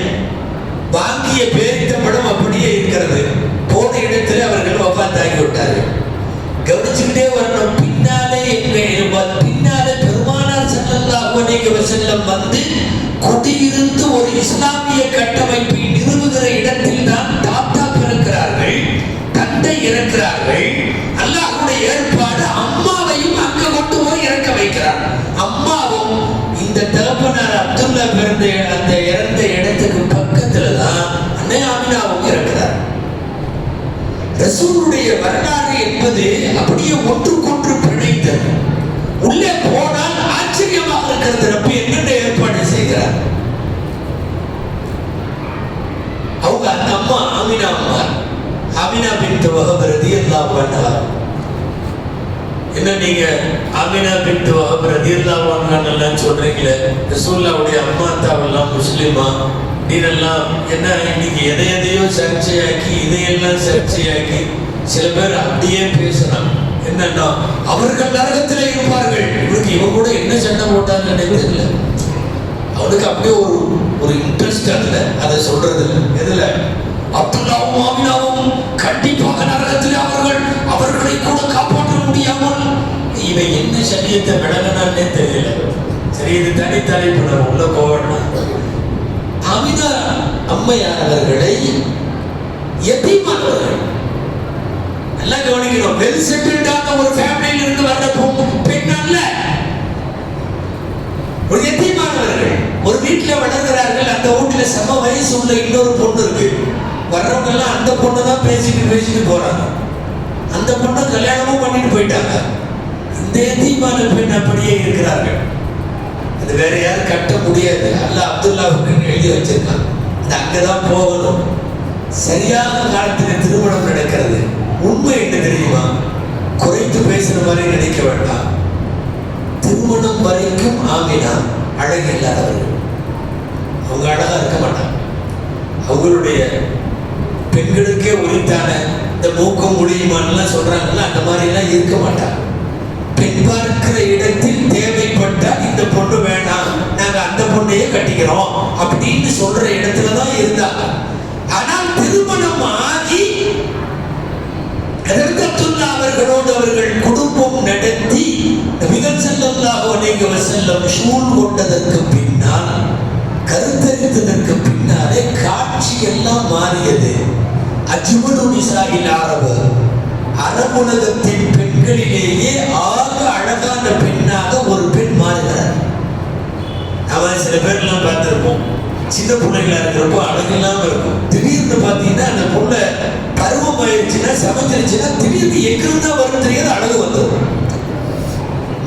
வாங்கிய பேரித்த படம் அப்படியே இருக்கிறது. போன இடத்துல அவர்கள் வஃபாத்தாகி விட்டார்கள். கவனிச்சுக்கிட்டே வரணும். பின்னாலே பெருமானார் ஸல்லல்லாஹு அலைஹி அலைஹி வஸல்லம் வந்து குடியிருந்து ஒரு இஸ்லாமிய கட்டமைப்பை நிறுவுகிற இடத்தில் தான் தாத்தா பிறக்கிறார்கள், தந்தை இறக்கிறார்கள். அல்லாஹ்வுடைய ஏற்பாடு அம்மாவையும் அங்க கொண்டு போய் இறக்க வைக்கிறார். அம்மாவும் இந்த தகப்பனார் அப்துல்லா பிறந்த அந்த இறந்த இடத்துக்கு பக்கத்துல தான் அன்னை ஆமினாவும் இறக்கிறார். ரசூலுடைய வரலாறு என்பது அப்படியே ஒன்றுக்கொன்று பிணைத்தது. உள்ளே போனால் ஆச்சரியமாக இருக்கிறது. ரப்பி என்னென்ன ஏற்பாடு செய்கிறார். அவங்க அந்த அம்மா ஆமினா அம்மா, ஆமினா பின்த் வஹப் ரலியல்லாஹு அன்ஹா. என்ன நீங்க ஆமினா பின்த் வஹப் ரலியல்லாஹு அன்ஹா சொல்றீங்களே, ரசூலுல்லாஹ்வுடைய அம்மா தாவெல்லாம் முஸ்லிமா, நீரெல்லாம் என்ன இன்னைக்கு எதையோ சர்ச்சையாக்கி இதையெல்லாம் சர்ச்சையாக்கி சில பேர் அப்படியே பேசுறாங்க. என்னன்னா அவர்கள் நரகத்திலே இருப்பார்கள். இவருக்கு இவன் கூட என்ன சண்டை போட்டாங்கன்னு தெரியல. அவனுக்கு அப்படியே ஒரு இன்ட்ரெஸ்ட் அதுல, அதை சொல்றது இல்லை. எதுல? அப்துல்லாவும் ஆமினாவும் கண்டிப்பாக நரகத்திலே அவர்களை கூட காப்பாற்ற முடியாமல் இவன் என்ன சரியத்தை விளங்கினான்னே தெரியல. சரி, இது தனி தலைப்பு, நம்ம உள்ள போகணும். ஆமினா அம்மையார் அவர்களை யதீமானவர்கள், நல்லா கவனிக்கணும், வெல் செட்டில்டான ஒரு ஃபேமிலியில இருந்து வர்ற பெண் அல்ல. ஒரு யதீமானவர்கள் ஒரு வீட்டுல வளர்கிறார்கள். அந்த வீட்டுல சம வயசு உள்ள இன்னொரு பொண்ணு இருக்கு. வர்றவங்க எல்லாம் அந்த பொண்ணு தான் பேசிட்டு போறாங்க. அந்த பொண்ணை கல்யாணமும் பண்ணிட்டு போயிட்டாங்க. இந்த யதீமான பெண் அப்படியே இருக்கிறார்கள். அது வேற யாரும் கட்ட முடியாது. அல்லாஹ் அப்துல்லாவுக்கு எழுதி வச்சிருக்கான். அது அங்கதான் போகணும். சரியான காலத்தில் திருமணம் நடக்கிறது. உண்மை என்ன தெரியுமா? குறைத்து பேசுற மாதிரி நினைக்க வேண்டாம். திருமணம் வரைக்கும் ஆமினா அழகு இல்லாதவர்கள். அவங்க அழகா இருக்க மாட்டாங்க. அவங்களுடைய பெண்களுக்கே உரித்தான இந்த மூக்கம் முடியுமான்லாம் சொல்றாங்கல்ல, அந்த மாதிரி எல்லாம் இருக்க மாட்டாங்க. பெண் பார்க்கிற இடத்தில் தேவைப்பட்டா இந்த பொண்ணு வேணாம், நாங்க அந்த பொண்ணையே கட்டிக்கிறோம் அப்படின்னு சொல்ற இடத்துலதான் இருந்தாங்க. ஆனால் திருமணம் ஆகி அப்துல்லா அவர்களோடு அவர்கள் குடும்பம் நடத்தி நபிகள் ஸல்லல்லாஹு அலைஹி வஸல்லம் ஷூல் கொண்டதற்கு பின்னால், கருத்தரித்ததற்கு பின்னாலே காட்சி எல்லாம் மாறியது. அஜ்மலு நிசாஇல் அரபு, அரபுலகத்தின் பெண்களிலேயே ஆக அழகான பெண்ணாக ஒரு பெண் மாறுகிறார். நாம சில பேர்லாம் பார்த்திருப்போம், சின்ன பிள்ளைகளா இருக்கிறப்போ அழகெல்லாம் இருக்கும். திடீர்னு பார்த்தீங்கன்னா அந்த பொண்ணை பருவம் ஆயிடுச்சுன்னா, சமைச்சிருச்சுன்னா திடீர்னு எங்கிருந்தா வரும் தெரியாது, அழகு வந்துடும்.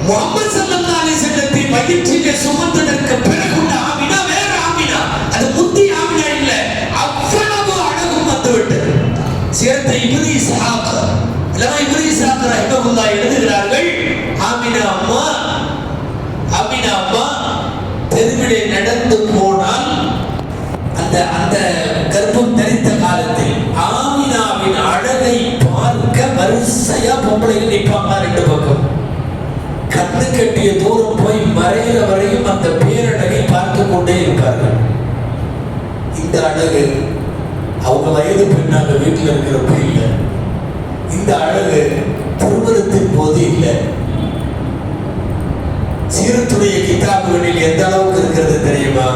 முஹம்மது ஸல்லல்லாஹு அலைஹி வஸல்லத்தின் வயிற்றிலே சுமந்ததற்கு பிறகுள்ள ஆமினா வேற ஆமினா, அது முத்தி ஆமினா இல்லை. அவ்வளவு அழகும் வந்துவிட்டது. சேர்த்த இப்னு இஸ்ஹாக் ரஹிமஹுல்லாஹ் எழுதுகிறார்கள், ஆமினா அம்மா தெருவிலே நடந்து போனால் அந்த கர்ப்பம் தரித்த காலத்தில் ஆமினாவின் அழகை பார்க்க வரிசையா பொம்பளைகள் நிற்பாங்க. ரெண்டு பக்கம் கண்ணு கட்டிய தூரம் போய் மறைகிற வரையும் அந்த பேரழகை பார்த்து கொண்டே இருப்பார்கள். இந்த அழகு அவங்க வயது பெண்ணாக வீட்டில் இருக்கிறப்ப இல்லை. இந்த அழகு திருமணத்தின் போது இல்லை. சீரத்துடைய கிதாபுகளில் எந்த அளவுக்கு இருக்கிறது தெரியுமா?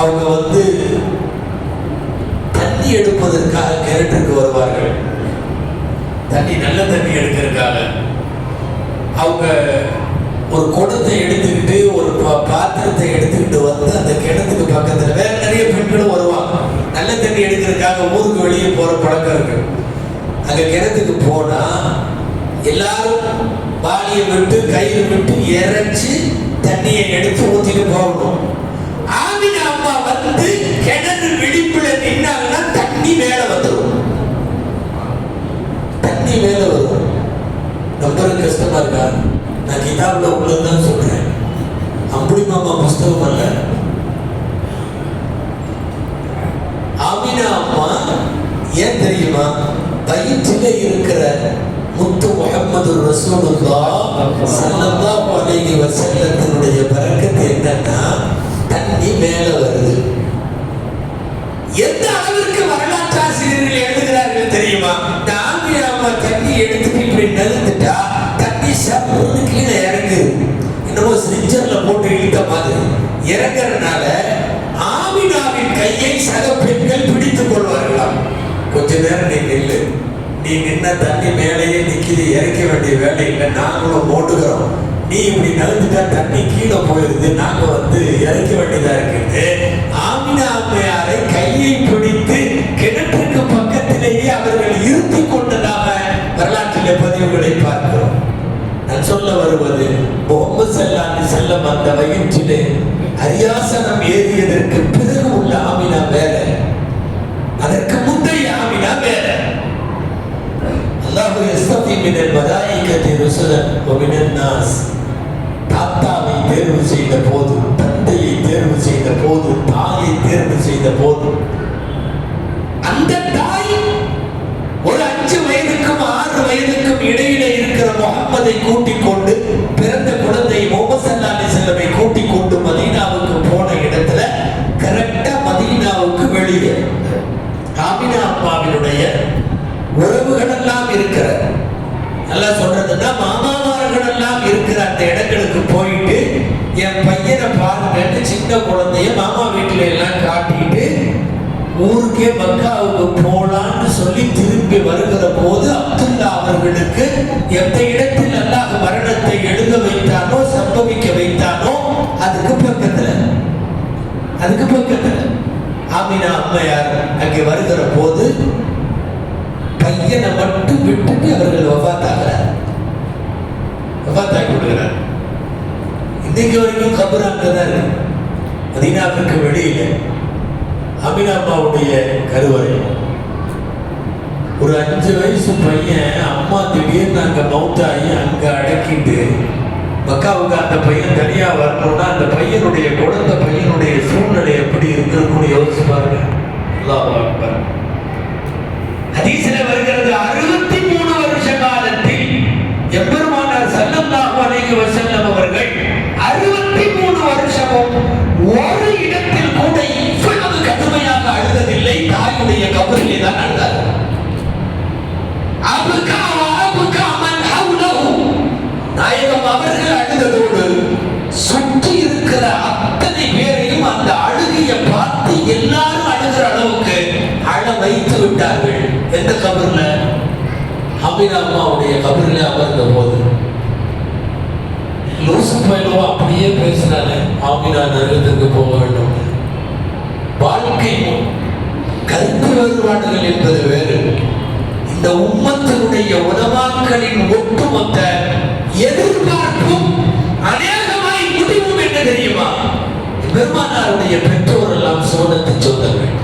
அவங்க தண்ணி எடுப்பதற்காக கிணற்றுக்கு வருவார்கள். நல்ல தண்ணி எடுக்கிறதுக்காக அவங்க ஒரு குடத்தை எடுத்துக்கிட்டு ஒரு பாத்திரத்தை எடுத்துக்கிட்டு வந்து அந்த கிணத்துக்கு பக்கத்துல வேற நிறைய பெண்களும் வருவாங்க. நல்ல தண்ணி எடுக்கிறதுக்காக ஊருக்கு வெளியே போற பழக்கம் இருக்கு. அங்க கிணத்துக்கு போனா எல்லாரும் வாளியை விட்டு கையில விட்டு இறைச்சி தண்ணியை எடுத்து ஊத்திட்டு போகணும். ஆமினா அம்மா கிணறு விழிப்புல நின்னாங்கன்னா தண்ணி மேல வந்துடும். தண்ணி மேல வரும். நம்பருக்கு கஷ்டமா இருக்கா? நான் கிதாபுல உள்ளதுதான் சொல்றேன். அம்புலி மாமா புஸ்தகம் அல்ல. ஆமினா அம்மா ஏன் தெரியுமா? வயிற்றிலே இருக்கிற முத்து முஹம்மது ரசூலுல்லாஹ் ஸல்லல்லாஹு அலைஹி வஸல்லத்தினுடைய பரக்கத்து என்னன்னா தண்ணி மேல வருது. எந்த அளவிற்கு வரலாற்று ஆசிரியர்கள் எழுதுகிறார்கள் தெரியுமா? ஆமினா அம்மா தண்ணி எடுத்துட்டு இப்படி நழுந்துட்டா தண்ணி சப்புன்னு கீழே இறங்குது. என்னமோ ஸ்ரிஞ்சர்ல இறங்குறதுனால ஆமினாவின் கையை சக பெண்கள் பிடித்துக் கொள்வார்களாம். கொஞ்ச நேரம் நீ நில்லு, நீ நின்ன தண்ணி மேலேயே நிக்கிது, இறக்க வேண்டிய வேலை இல்லை, நாங்களும் ஓட்டுகிறோம், நீ இப்படி நகர்ந்துட்டா தண்ணி கீழே போயிருது, நாங்க இறக்க வேண்டியதா இருக்குது. ஆமினா அம்மையாரை கையை பிடித்து கிணற்றுக்கு பக்கத்திலேயே அவர்கள் இருத்தி கொண்டதாக வரலாற்றிலே பதிவுகளை பார்க்கிறோம். நான் சொல்ல வருவது, முகமது ஸல்லல்லாஹு அலைஹி வஸல்லம் அந்த வயிற்றிலே அரியாசனம் ஏறியதற்கு பிறகு உள்ள ஆமினா வேற, அதற்கு முந்தைய ஆமினா வேற. அல்லாஹ் யஸ்தஃபி மினல் மலாயிகத்தி ருசுலன் வ மினன் நாஸ். தாத்தாவை தேர்வு செய்த போது, தந்தையை தேர்வு செய்த போது, தாயை தேர்வு செய்த போது, அந்த தாய் ஒரு 5 வயதுக்கும் 6 வயதுக்கும் இடையில இருக்கிற முகம்மதை கூட்டிக் கொண்டு, பிறந்த குழந்தை முஹம்மது ஸல்லல்லாஹு அலைஹி வஸல்லமை கூட்டிக் கொண்டு மதீனாவுக்கு போன இடத்துல கரெக்டா மதீனாவுக்கு வெளியே ஆமினா அம்மாவினுடைய உறவுகள் எல்லாம் இருக்கிற, நல்லா சொல்றதுன்னா மாமாமார்கள் எல்லாம் இருக்கிற அந்த இடங்களுக்கு போயிட்டு என் பையனை பாருங்கன்னு சின்ன குழந்தைய மாமா வீட்டுல எல்லாம் காட்டிட்டு ஊருக்கே மக்காவுக்கு போலான்னு சொல்லி திரும்பி வருகிற போது அப்துல்லா அவர்களுக்கு எந்த இடத்தில் அல்லாஹ் மரணத்தை எழுத வைத்தானோ, சம்பவிக்க வைத்தானோ, அதுக்கு பக்கத்துல ஆமினா அம்மையார் அங்கே வருகிற போது பையனை மட்டும் விட்டுட்டு அவர்கள் வஃபாத்தாகி விடுகிறார். இன்னைக்கு வரைக்கும் கபர் அங்கதான் இருக்கு, மதீனாவுக்கு வெளியில ஆமினா அம்மாவுடைய கருவறை. ஒரு 5 வயசு பையன் அம்மா திடீர்னு அங்க மௌத்தாகி அங்க அடக்கிட்டு மக்காவுக்கு அந்த பையன் தனியா வரணும்னா அந்த பையனுடைய குழந்தை பையனுடைய சூழ்நிலை எப்படி இருக்குன்னு யோசிச்சு பாருங்க. அல்லாஹ் அக்பர். ஹதீஸ்ல வருகிறது, 63 வருஷ காலத்தில் எம்பெருமானார் ஸல்லல்லாஹு அலைஹி வஸல்லம் அவர்கள் 63 வருஷமும் ஒரு இடத்தில் கூட இவ்வளவு கடுமையாக அழுததில்லை. தாயுடைய கபரிலே தான் அழுதார். நாயகம் அவர்கள் அழுததோடு சுற்றி இருக்கிற அத்தனை பேரையும் அந்த அழுகையை பார்த்து எல்லாரும் அழுகிற அளவுக்கு அழ வைத்து விட்டார்கள். எந்த கபர்ல? ஆமினா அம்மாவுடைய கபரில் அமர்ந்த போது லூசு பயிலோ அப்படியே பேசுறாங்க, ஆமினா நரகத்துக்கு போக வேண்டும். வாழ்க்கை கருத்து வேறுபாடுகள் என்பது வேறு. இந்த உம்மத்தினுடைய உலமாக்களின் ஒட்டுமொத்த எதிர்பார்ப்பும் அநேகமாய் முடிவும் என்ன தெரியுமா? பெருமானாருடைய பெற்றோர் எல்லாம் சோதனை சொந்தங்கள்.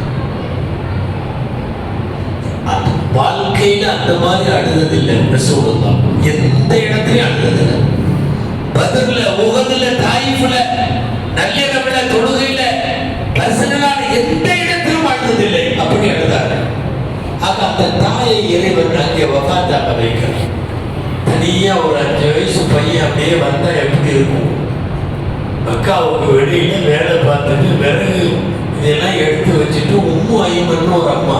வாழ்க்கையில அந்த மாதிரி அழுததில்லை. ரசூலுல்லாஹ் எந்த இடத்துலயும் அழுததில்லை. பத்ர்ல, உஹதுல, தாயிஃப்ல, நல்லிரவுல, தொழுகையில, பர்சனலான எந்த இடத்திலும் அழுததில்லை. அப்படி அழுதார்கள். ஆக அந்த தாயை இறைவன் அங்கே வஃபாத்தாக வைக்கிறார். தனியா ஒரு 5 வயசு பையன் அப்படியே வந்தா எப்படி இருக்கும்? மக்காவுக்கு வெளியில வேலை பார்த்துட்டு விறகு இதெல்லாம் எடுத்து வச்சுட்டு உம்மு ஐமன் ஒரு அம்மா,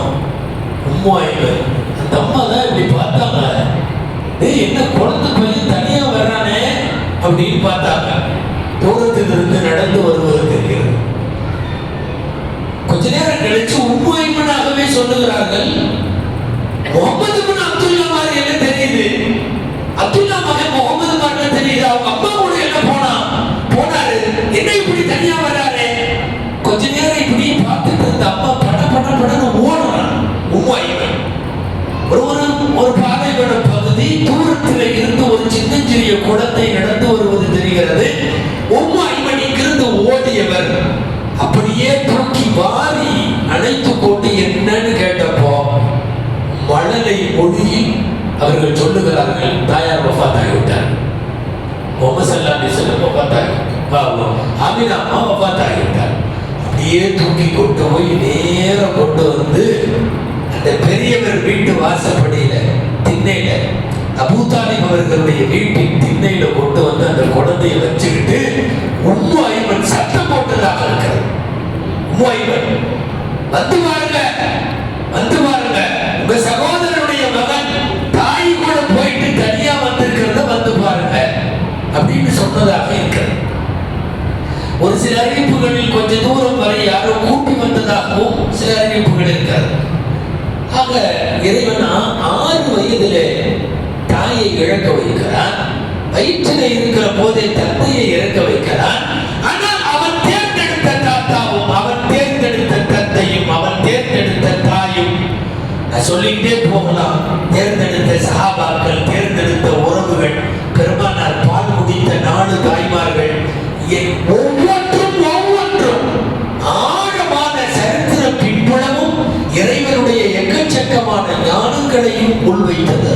உம்மு ஐமன், அந்த அம்மா தான் இப்படி பார்த்தாங்க, என்ன குழந்தை பையன் தனியா வர்றானே அப்படின்னு பார்த்தாங்க. தூரத்தில் இருந்து நடந்து வருவது தெரிகிறது. கொஞ்ச நேரம் கழிச்சு உம்மு ஐமனாகவே சொல்லுகிறார்கள், முகமது பின் அப்துல்லா மாதிரி என்ன தெரியுது, அப்துல்லா மகன் முகமது மாதிரி தெரியுது, அவங்க அம்மா கூட என்ன போனாரு, என்ன இப்படி தனியா வர்றாரு. கொஞ்ச நேரம் இப்படி பார்த்துட்டு இருந்த அம்மா படன்னு ஓடுறான். உம்மு ஐமன் ஒரு பாலைவன பகுதி, தூரத்தில் இருந்து ஒரு சின்னஞ்சிறிய குழந்தை நடந்து வருவது தெரிகிறது. உம்மு ஐமன் இங்கிருந்து ஓடியவர் அப்படியே தூக்கி வாரி அணைத்து கொண்டு என்னன்னு கேட்டப்போ மழலை மொழியில் அவர்கள் சொல்லுகிறார்கள், தாயார் வஃபாத்தாகிவிட்டார். முஹம்மது ஸல்லல்லாஹு அலைஹி வஸல்லம் வஃபாத்தாகிவிட்டார், ஆமினா அம்மா வஃபாத்தாகிவிட்டார். அப்படியே தூக்கி கொண்டு போய் நேரம் கொண்டு வந்து அந்த பெரியவர் வீட்டு வாசப்படியில திண்ணையில, அபூ தாலிப் அவர்களுடைய வீட்டின் திண்ணையில கொண்டு வந்து அந்த குழந்தையை வச்சுக்கிட்டு உம்மு ஐமன் சத்தம் போட்டதாக இருக்கிறது. உம்மு ஐமன், வந்து பாருங்க, உங்க சகோதரனுடைய மகன் தாய் கூட போயிட்டு தனியா வந்திருக்கிறத வந்து பாருங்க அப்படின்னு சொன்னதாக இருக்கிறது. ஒரு சில அறிவிப்புகள் என்பதாகவும் சில அறிவிப்புகள் இருக்கிறது. ஆக இறைவனா 6 வயதிலே தாயை இழக்க வைக்கிறான், வயிற்றிலே இருக்கிற போதே தந்தையை இறக்க வைக்கிறான். ஆனால் அவன் தேர்ந்தெடுத்த தாத்தாவும் அவன் தேர்ந்தெடுத்த தந்தையும் அவன் தேர்ந்தெடுத்த தாயும், நான் சொல்லிக்கிட்டே போகலாம். தேர்ந்தெடுத்த சஹாபாக்கள், தேர்ந்தெடுத்த உறவுகள், பெருமானார் பால் குடித்த 4 தாய்மார்கள், ஒவ்வொன்றும் ஆழமான சரித்திர பின்புலமும் இறைவனுடைய எக்கச்சக்கமான ஞானங்களையும் உள்வைத்தது.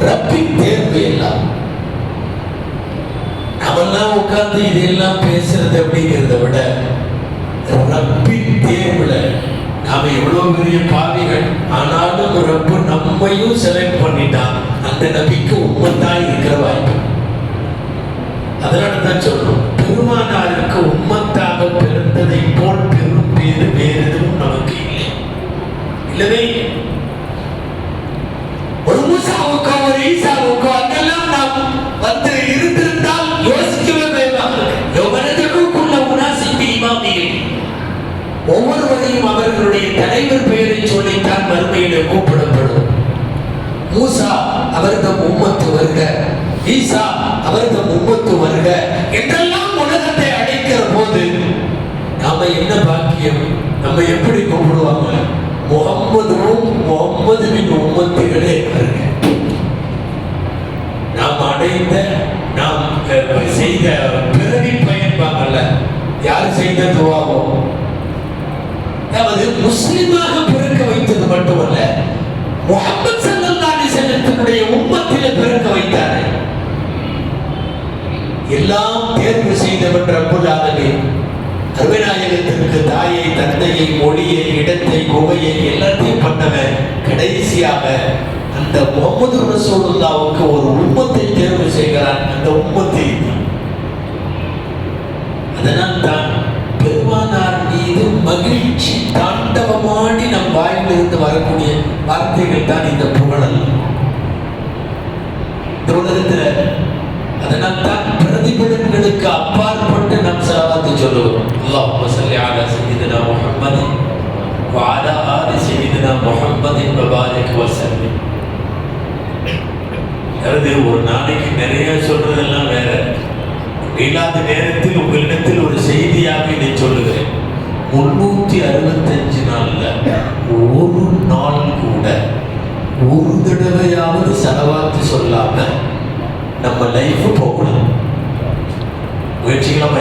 ரப்பின் தேர்வு எல்லாம் நம்மெல்லாம் உட்கார்ந்து இதெல்லாம் பேசுறது அப்படிங்கிறத விட ரப்பின் தேர்வுல நாம எவ்வளவு பெரிய பாவிகள், ஆனாலும் ரப்பு நம்மையும் செலக்ட் பண்ணிட்டான். அந்த நபிக்கு உம்மத்தான் இருக்கிற வாய்ப்பு. அதனால தான் சொல்றோம், பெருமானாருக்கு உம்மத்தாக பிறந்ததை போல் பெரும் பேரு வேறு எதுவும் நமக்கு இல்லை, இல்லவே. ஒரு மூசாவுக்கோ ஒரு ஈசாவுக்கோ அதெல்லாம் நாம் வந்து இருந்திருந்தால் யோசிக்கவே பயமாக யோகனதற்குள்ள உனாசிப்பி இமாமியில் ஒவ்வொருவரையும் அவர்களுடைய தலைவர் பெயரை சொல்லித்தான் மறுமையிலே கூப்பிடப்படும். மூசா அவர்தம் உம்மத்து வருக, ஈசா அவர்தம் உம்மத்து வருக என்றெல்லாம் உலகத்தை அழைக்கிற போது நாம என்ன பாக்கியம், நம்ம எப்படி கூப்பிடுவாங்க? முகம்மதுவின் உம்மத்துகளே வருக. நாம் அடைந்த, நாம் செய்த பிறவி பயன்பாங்கல்ல, யார் செய்த துவாவோ, அதாவது முஸ்லிமாக பிறக்க வைத்தது மட்டுமல்ல, முஹம்மது ஸல்லல்லாஹு அலைஹி வஸல்லத்தினுடைய உம்மத்திலே பிறக்க வைத்தார். எல்லாம் தேர்வு செய்தவன் ரப்புல் ஆலமீன். அருமைநாயகத்திற்கு தாயை, தந்தையை, மொழியை, இடத்தை, குகையை எல்லாத்தையும் பண்ணவன் கடைசியாக அந்த முஹம்மது ரசூலுல்லாஹ்வுக்கு ஒரு உம்மத்தை தேர்வு செய்கிறான். அந்த உம்மத்தை அதனால் தான் பெருமானார் மீது மகிழ்ச்சி தாண்டவமாடி நம் வாயிலிருந்து வரக்கூடிய வார்த்தைகள் தான் இந்த புகழல் இந்த உலகத்துல. அதனால் தான் பிரதிபலன்களுக்கு அப்பாற்பட்டு நாம் ஸலவாத்து சொல்லுவோம். அல்லாஹும்ம ஸல்லி அலா சய்யிதினா முஹம்மது வ அலா ஆலி சய்யிதினா முஹம்மதின் வ பாரிக் வ ஸல்லிம். அதாவது ஒரு நாளைக்கு நிறைய சொல்றதெல்லாம் வேற, இல்லாத நேரத்தில் உங்களிடத்தில் ஒரு செய்தியாக இதை சொல்லுகிறேன். 365 நாள்ல ஒரு நாள் கூட ஒரு தடவையாவது ஸலவாத்து சொல்லாம நம்ம லைஃப் போகணும். முயற்சிக்கலாம்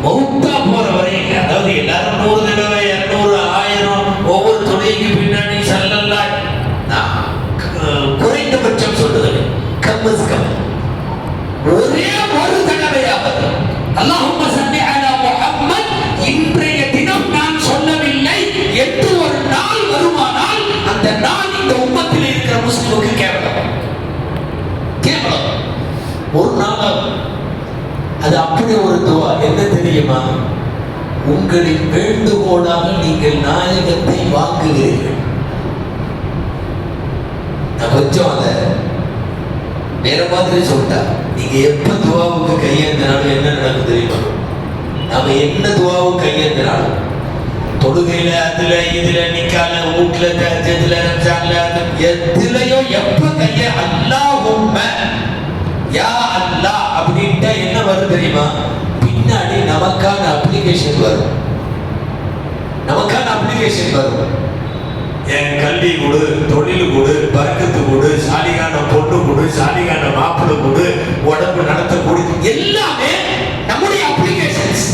மௌத்தா போற வரைக்கும், அதாவது எல்லாரும் 100 தடவை 200 1000 ஒவ்வொரு துணைக்கு பின்னாடி ஸல்லல்லாஹு குறைந்தபட்சம் சொல்லுது கம்மஸ் கம் ஒரே ஒரு தடவையாவது அல்லாஹும்ம ஸல்லி அலா முஹம்மத் இன்றைய தினம் நான் சொல்லவில்லை என்று ஒரு நாள் வருமானால் அந்த நாள் இந்த உம்மத்தில் இருக்கிற முஸ்லிமுக்கு கேவலம். ஒரு நாள் அது அப்படி ஒரு துவா. என்ன தெரியுமா? உங்களின் வேண்டுகோளாக நீங்கள் நாயகத்தை வாங்குகிறீர்கள். நான் கொஞ்சம் அதை வேற மாதிரி சொல்லிட்டா, நீங்க எப்ப துவாவுக்கு கையேந்தினாலும் என்ன நடக்கும் தெரியுமா? நாம என்ன துவாவுக்கு கையேந்தினாலும் தொழுகையில, அதுல இதுல, நிக்கால, வீட்டுல, தஹஜ்ஜுல, ரம்ஜான்ல, எதுலயோ எப்ப கைய அல்லாஹும்ம யா அல்லாஹ் அப்படின்ட்டா என்ன வரும் தெரியுமா? பின்னாடி நமக்கான அப்ளிகேஷன் வரும். நமக்கான அப்ளிகேஷன் வரும். என் கல்வி கொடு, தொழில் கொடு, பறக்கத்து கொடு, சாலிகான பொண்ணு கொடு, சாலிகான மாப்பிள்ளை கொடு, உடம்பு நடத்த கொடு, எல்லாமே நம்முடைய அப்ளிகேஷன்ஸ்.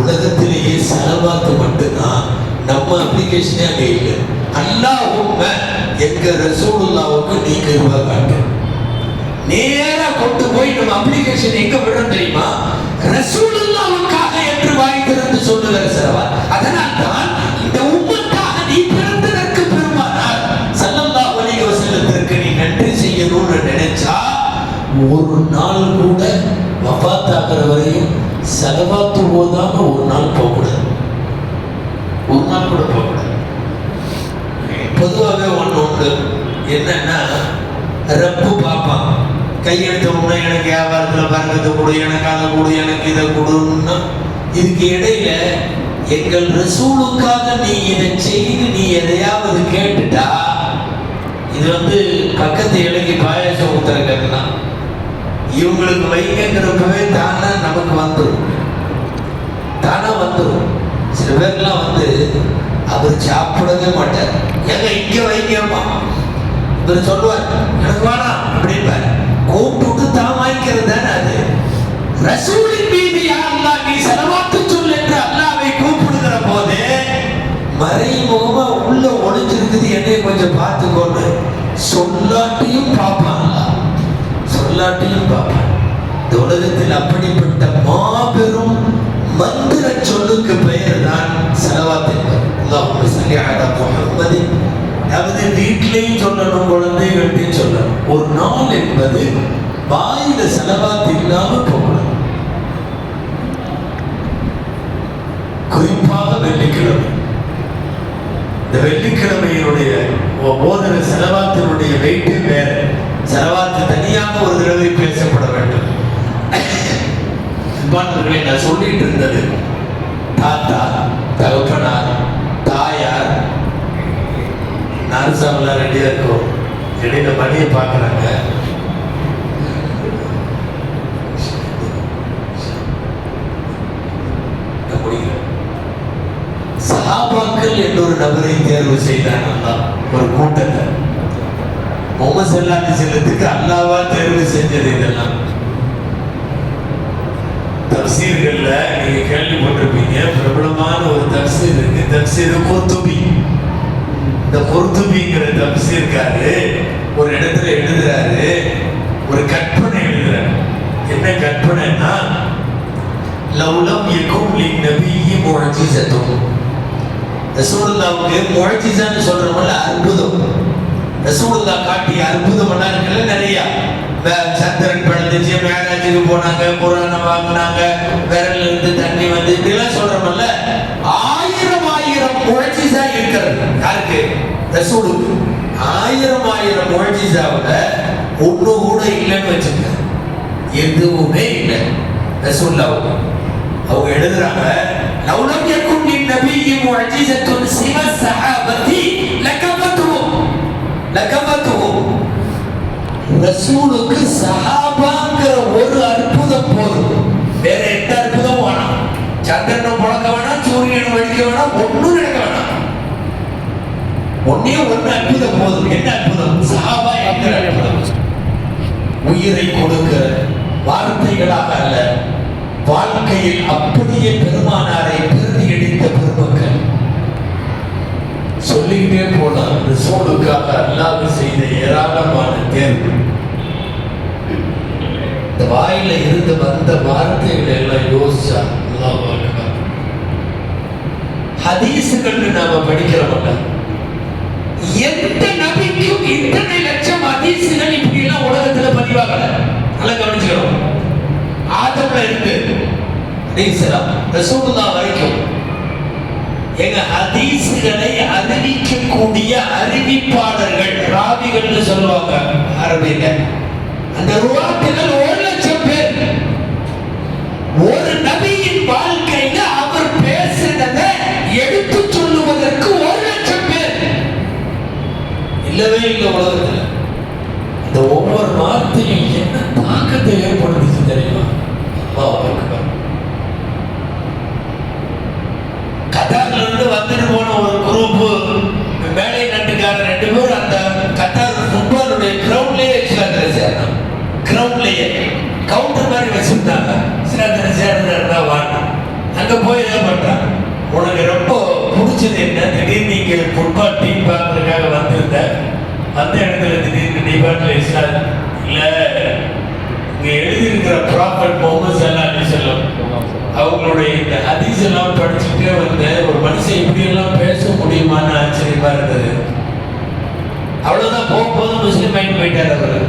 உலகத்திலேயே ஸலவாத்து மட்டும்தான் நம்ம அப்ளிகேஷனே அங்க இல்லை. அல்லாஹும்ம எங்க ரசூலுல்லாஹ்வுக்கு நீ கிருபை காட்டு. நேரா கொண்டு போய் நம்ம அப்ளிகேஷன் எங்க விடுறோம் தெரியுமா? ரசூலுல்லாஹ்வுக்காக என்று வாய் திறந்து சொல்லுகிற ஸலவாத். அதனால் தான் இந்த உம்மத்தாக நீ பிறந்ததற்கு பெருமானார் ஸல்லல்லாஹு அலைஹி வஸல்லத்திற்கு நீ நன்றி செய்யணும்னு நினைச்சா ஒரு நாள் கூட வஃபாத் ஆகிற வரையும் ஸலவாத்து ஓதாம ஒரு நாள் போகக்கூடாது. ஒரு நாள் கூட போகக்கூடாது. பொதுவாகவே ஒன்று என்னன்னா, ரப்பு பார்ப்பான். கையெழுத்த உடனே எனக்கு வியாபாரத்தில் பறக்கத்தை கொடு, எனக்கு அதை கொடு, எனக்கு இதை கொடுன்னா, இதுக்கு இடையில எங்கள் ரசூலுக்காக நீ இதை செய்து நீ எதையாவது கேட்டுட்டா, இது பக்கத்து இலைக்கு பாயாசம் ஊத்துறதுன்னா இவங்களுக்கு வைங்கிறப்பவே தானா நமக்கு வந்துடும், தானா வந்துடும். சில பேர்லாம் அவர் சாப்பிடவே மாட்டார். ஏங்க இங்க வைங்கம்மா, இவர் சொல்லுவார் எனக்கு வேணாம் அப்படின்பார். கூப்பிட்டு தான் வாங்கிக்கிறது தானே அது. ரசூலின் மீது யா அல்லாஹ் நீ ஸலவாத்து சொல் என்று அல்லாஹ்வை கூப்பிடுகிற போது மறைமுகமா உள்ள ஒளிஞ்சிருக்குது, என்னை கொஞ்சம் பார்த்துக்கோன்னு சொல்லாட்டியும் பார்ப்பாங்க, சொல்லாட்டியும் பார்ப்பாங்க. இந்த உலகத்தில் அப்படிப்பட்ட மாபெரும் மந்திர சொல்லுக்கு பெயர் தான் ஸலவாத் என்பது. அல்லாஹும்ம ஸல்லி அலா முஹம்மது. அதாவது வீட்டிலையும் சொல்லணும், குழந்தைகள்கிட்டையும் சொல்லணும். ஒரு நாள் என்பது வாயில ஸலவாத் இல்லாம போகணும். குறிப்பாக வெள்ளிக்கிழமை, இந்த வெள்ளிக்கிழமையினுடைய ஓதுற ஸலவாத்தினுடைய வெயிட்டு வேற. ஸலவாத்து தனியாக ஒரு தடவை பேசப்பட வேண்டும். அன்பானவர்களே, நான் சொல்லிட்டு இருந்தது தாத்தா, தகப்பனார், தாயார், நார்சாவெல்லாம் ரெடியா இருக்கும். இடையில மணியை பார்க்குறாங்க. சஹாபாக்கள் என்ற ஒரு நபரை தேர்வு செய்தான் அல்லாஹ். ஒரு கூட்டத்தை முஹம்மது ஸல்லல்லாஹு அலைஹி வஸல்லத்துக்கு அல்லாஹ்வா தேர்வு செஞ்சது. இதெல்லாம் தஃசீர்கள்ல நீங்க கேள்விப்பட்டிருப்பீங்க. பிரபலமான ஒரு தஃசீர் இருக்கு, தஃசீர் குர்துபி. இந்த குர்துபிங்கிற தஃசீர்காரு ஒரு இடத்துல எழுதுறாரு, ஒரு கற்பனை எழுதுறாரு. என்ன கற்பனைன்னா, லவ்லம் யகும் லின்னபிய்யி முஅஜிஸத்துன். ரசூலுல்லாஹ்வுக்கு முஅஜிஸான்னு சொல்றவங்க அற்புதம். ரசூலுல்லாஹ் காட்டிய அற்புதம் எல்லாம் இருக்குல்ல நிறைய. சந்திரன் பிறந்துச்சு, மேராஜுக்கு போனாங்க, குர்ஆனை வாங்கினாங்க, விரல்ல இருந்து தண்ணி வந்து, இப்படிலாம் சொல்றோம்ல. ஆயிரம் முஅஜிஸா இருக்கிறது யாருக்கு? ரசூலுக்கு. ஆயிரம் முஅஜிஸாவுல ஒண்ணு கூட இல்லைன்னு வச்சுக்க, எதுவுமே இல்லை ரசூலுல்லாஹ்வுக்கு. அவங்க எழுதுறாங்க, லவ்லம் யகுன் லின்னபிய்யி முஅஜிஸத்துன் சிவ ஸஹாபத்தி லகஃபத்துஹும். ரசூலுக்கு சஹாபாங்கிற ஒரு அற்புதம் போதும், வேற எந்த அற்புதம் வேணாம். சந்திரனும் புழக்க வேணாம், சூரியனும் வெடிக்க வேணாம், ஒண்ணும் நடக்க வேணாம். ஒன்னே ஒன்று அற்புதம் போதும். என்ன அற்புதம்? சஹாபா என்கிற அற்புதம். உயிரை கொடுக்க வார்த்தைகளாக அல்ல, வாழ்க்கையில் அப்படியே பெருமானாரை பெருதி அடித்த பெருமக்கள். சொல்லிக்கிட்டே போனார். ரசூலுக்காக அல்லாஹ் செய்த ஏராளமான தேர்வு. இந்த வாயில இருந்து வந்த வார்த்தைகளை எல்லாம் யோசிச்சா அல்லாஹ் அக்பர். ஹதீஸ்கள் நாம படிக்கிறோம்ல, எந்த நபிக்கும் இத்தனை லட்சம் ஹதீஸ்கள் இப்படி எல்லாம் உலகத்துல பதிவாகல. நல்லா கவனிச்சுக்கிறோம். ஆதம்ல இருந்து அலைஹிஸ்ஸலாம் ரசூலுல்லாஹ் வரைக்கும் எங்க ஹதீஸ்களை அறிவிக்கக்கூடிய அறிவிப்பாளர்கள், ராவிகள்னு சொல்லுவாங்க அரபியில. அந்த ருவாத்துகள் 1,00,000 பேர். ஒரு நபியின் வாழ்க்கையில அவர் பேசினதை எடுத்து சொல்லுவதற்கு 1,00,000 பேர். இல்லவே இல்லை உலகத்துல. இந்த ஒவ்வொரு வார்த்தையும் என்ன தாக்கத்தை ஏற்படுத்துச்சு தெரியுமா? அல்லாஹ் அக்பர். கத்தார்ல இருந்து வந்துட்டு போன ஒரு குரூப் வேலை நட்டுக்காரர் 2 பேர் அந்த கத்தார் ஃபுட்பாலுடைய கிரவுண்ட்லயே சேர்ந்தாங்க. கிரவுண்ட்லயே கவுண்டர் மாதிரி வச்சிருந்தாங்க. சேர்ந்தா வாங்க அங்க போய் என்ன பண்றாங்க, உனக்கு ரொம்ப பிடிச்சது என்ன? திடீர்னு நீங்க ஃபுட்பால் டீம் பார்க்கறதுக்காக வந்திருந்த, அந்த இடத்துல திடீர்னு நீ பாட்டில் இல்ல இங்க எழுதியிருக்கிற ப்ராஃபட் முஹம்மது ஸல்லல்லாஹு அலைஹி வஸல்லம் அவங்களுடைய இந்த ஹதீஸ் எல்லாம் படிச்சுட்டே வந்து ஒரு மனுஷன் இப்படி எல்லாம் பேச முடியுமான்னு ஆச்சரியமா இருந்தது. அவ்வளவுதான், போகும்போது முஸ்லீம் ஆகிட்டு போயிட்டார் அவரு.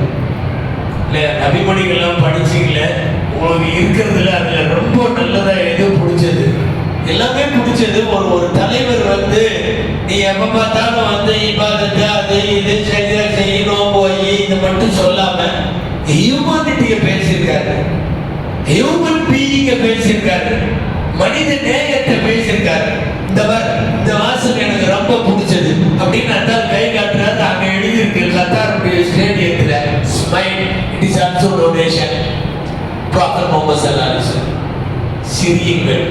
இல்லையா, நபிமொழிகள்லாம் படிச்சீங்களே, உங்களுக்கு இருக்கிறதுல அதுல ரொம்ப நல்லதா எது பிடிச்சது? எல்லாமே பிடிச்சது. ஒரு தலைவர் வந்து நீ எப்ப பார்த்தாலும் வந்து இபாதத்து அது இது சரியா செய்யணும் போய் இது மட்டும் சொல்லாம ஹியூமனிட்டியை பேசியிருக்காரு, ஹியூமன் பீயிங்க பேசியிருக்காரு, மனித நேயத்தை பேசியிருக்காரு. எழுதியிருக்காரு. இந்த வாசல் எனக்கு ரொம்ப பிடிச்சது அப்படின்னு அதான் கை காட்டுறாரு. அங்க எழுதியிருக்கு கத்தாருடைய ஸ்டேடியத்துல smile it is also donation. Prophet Muhammad ஸல்லல்லாஹு அலைஹி வஸல்லம் சிரியுங்கள்,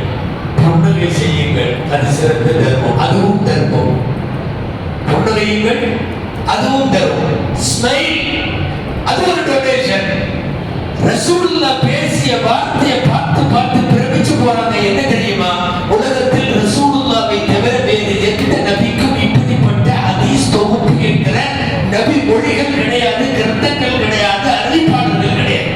புன்னகை செய்யுங்கள், அது சிறந்த தர்மம், அதுவும் தர்மம். புன்னகையுங்கள், அதுவும் தர்மம். ஸ்மைல், அது ஒரு டொனேஷன். ரசூலுல்லாஹ் பேசிய வார்த்தையை பார்த்து பார்த்து பிரமிச்சு போறாங்க. என்ன தெரியுமா? உலகத்தில் ரசூலுல்லாஹ்வை தவிர வேறு எந்த நபிக்கும் இப்படிப்பட்ட ஹதீஸ் தொகுப்பு என்கிற நபி மொழிகள் கிடையாது, கிரந்தங்கள் கிடையாது, அறிவிப்பாளர்கள் கிடையாது.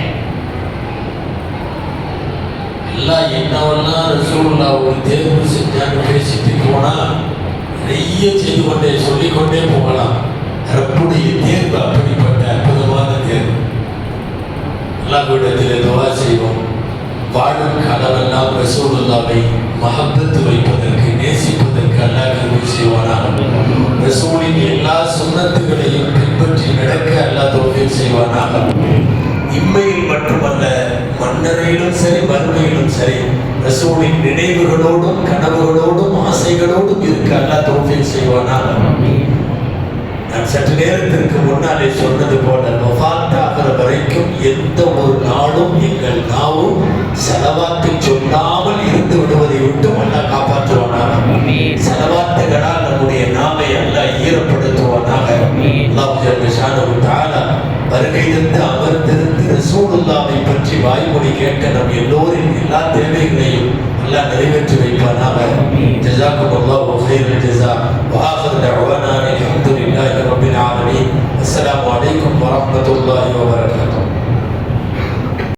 எல்லாம் என்னவெல்லாம் ரசூலுல்லாஹ்வை தேர்வு செஞ்சாங்க பேசிட்டு போனா நிறைய செய்து கொண்டே சொல்லிக்கொண்டே போகலாம். ரப்புடைய தேர்வு அப்படிப்பட்ட அற்புதமான தேர்வு. அல்லாஹ்விடத்தில் துஆ செய்வோம். வாழும் காலமெல்லாம் ரசூலுல்லாஹ்வை மஹப்பத் வைப்பதற்கு, நேசிப்பதற்கு அல்லாஹ் கிருபை செய்வானாக. ரசூலின் எல்லா சுன்னத்துகளையும் பின்பற்றி நடக்க அல்லாஹ் தௌஃபீக் செய்வானாக. இம்மையில் மட்டுமல்ல, மன்னரையிலும் சரி மறுமையிலும் சரி ரசூலின் நினைவுகளோடும் கனவுகளோடும் ஆசைகளோடும் இருக்க அல்லாஹ் தௌஃபீக் செய்வானாக. நான் சற்று நேரத்திற்கு முன்னாலே சொன்னது போல வஃபாத் ஆகிற வரைக்கும் எந்த ஒரு நாளும் எங்கள் நாவும் ஸலவாத்தை சொல்லாமல் இருந்து விடுவதை விட்டு அல்லாஹ் காப்பாற்றுவானாக. ஸலவாத்துகளால் நம்முடைய நாவை அல்லாஹ் ஈரப்படுத்துவானாக. அல்லாஹ் ஜல்ல ஷானஹு தஆலா வருகை தந்து அமர்ந்திருந்து ரசூலுல்லாஹ்வை பற்றி வாய்மொழி கேட்ட நம் எல்லோரின் எல்லா தேவைகளையும் அல்லாஹ் நிறைவேற்றி வைப்பானாக. ஜஸாக்குமுல்லாஹு கைரல் ஜஸா. வஆகிரு தஅவானா அல்ஹம்துலில்லாஹி ரப்பில் ஆலமீன். அஸ்ஸலாமு அலைக்கும் வரஹ்மத்துல்லாஹி வபரகாத்துஹு.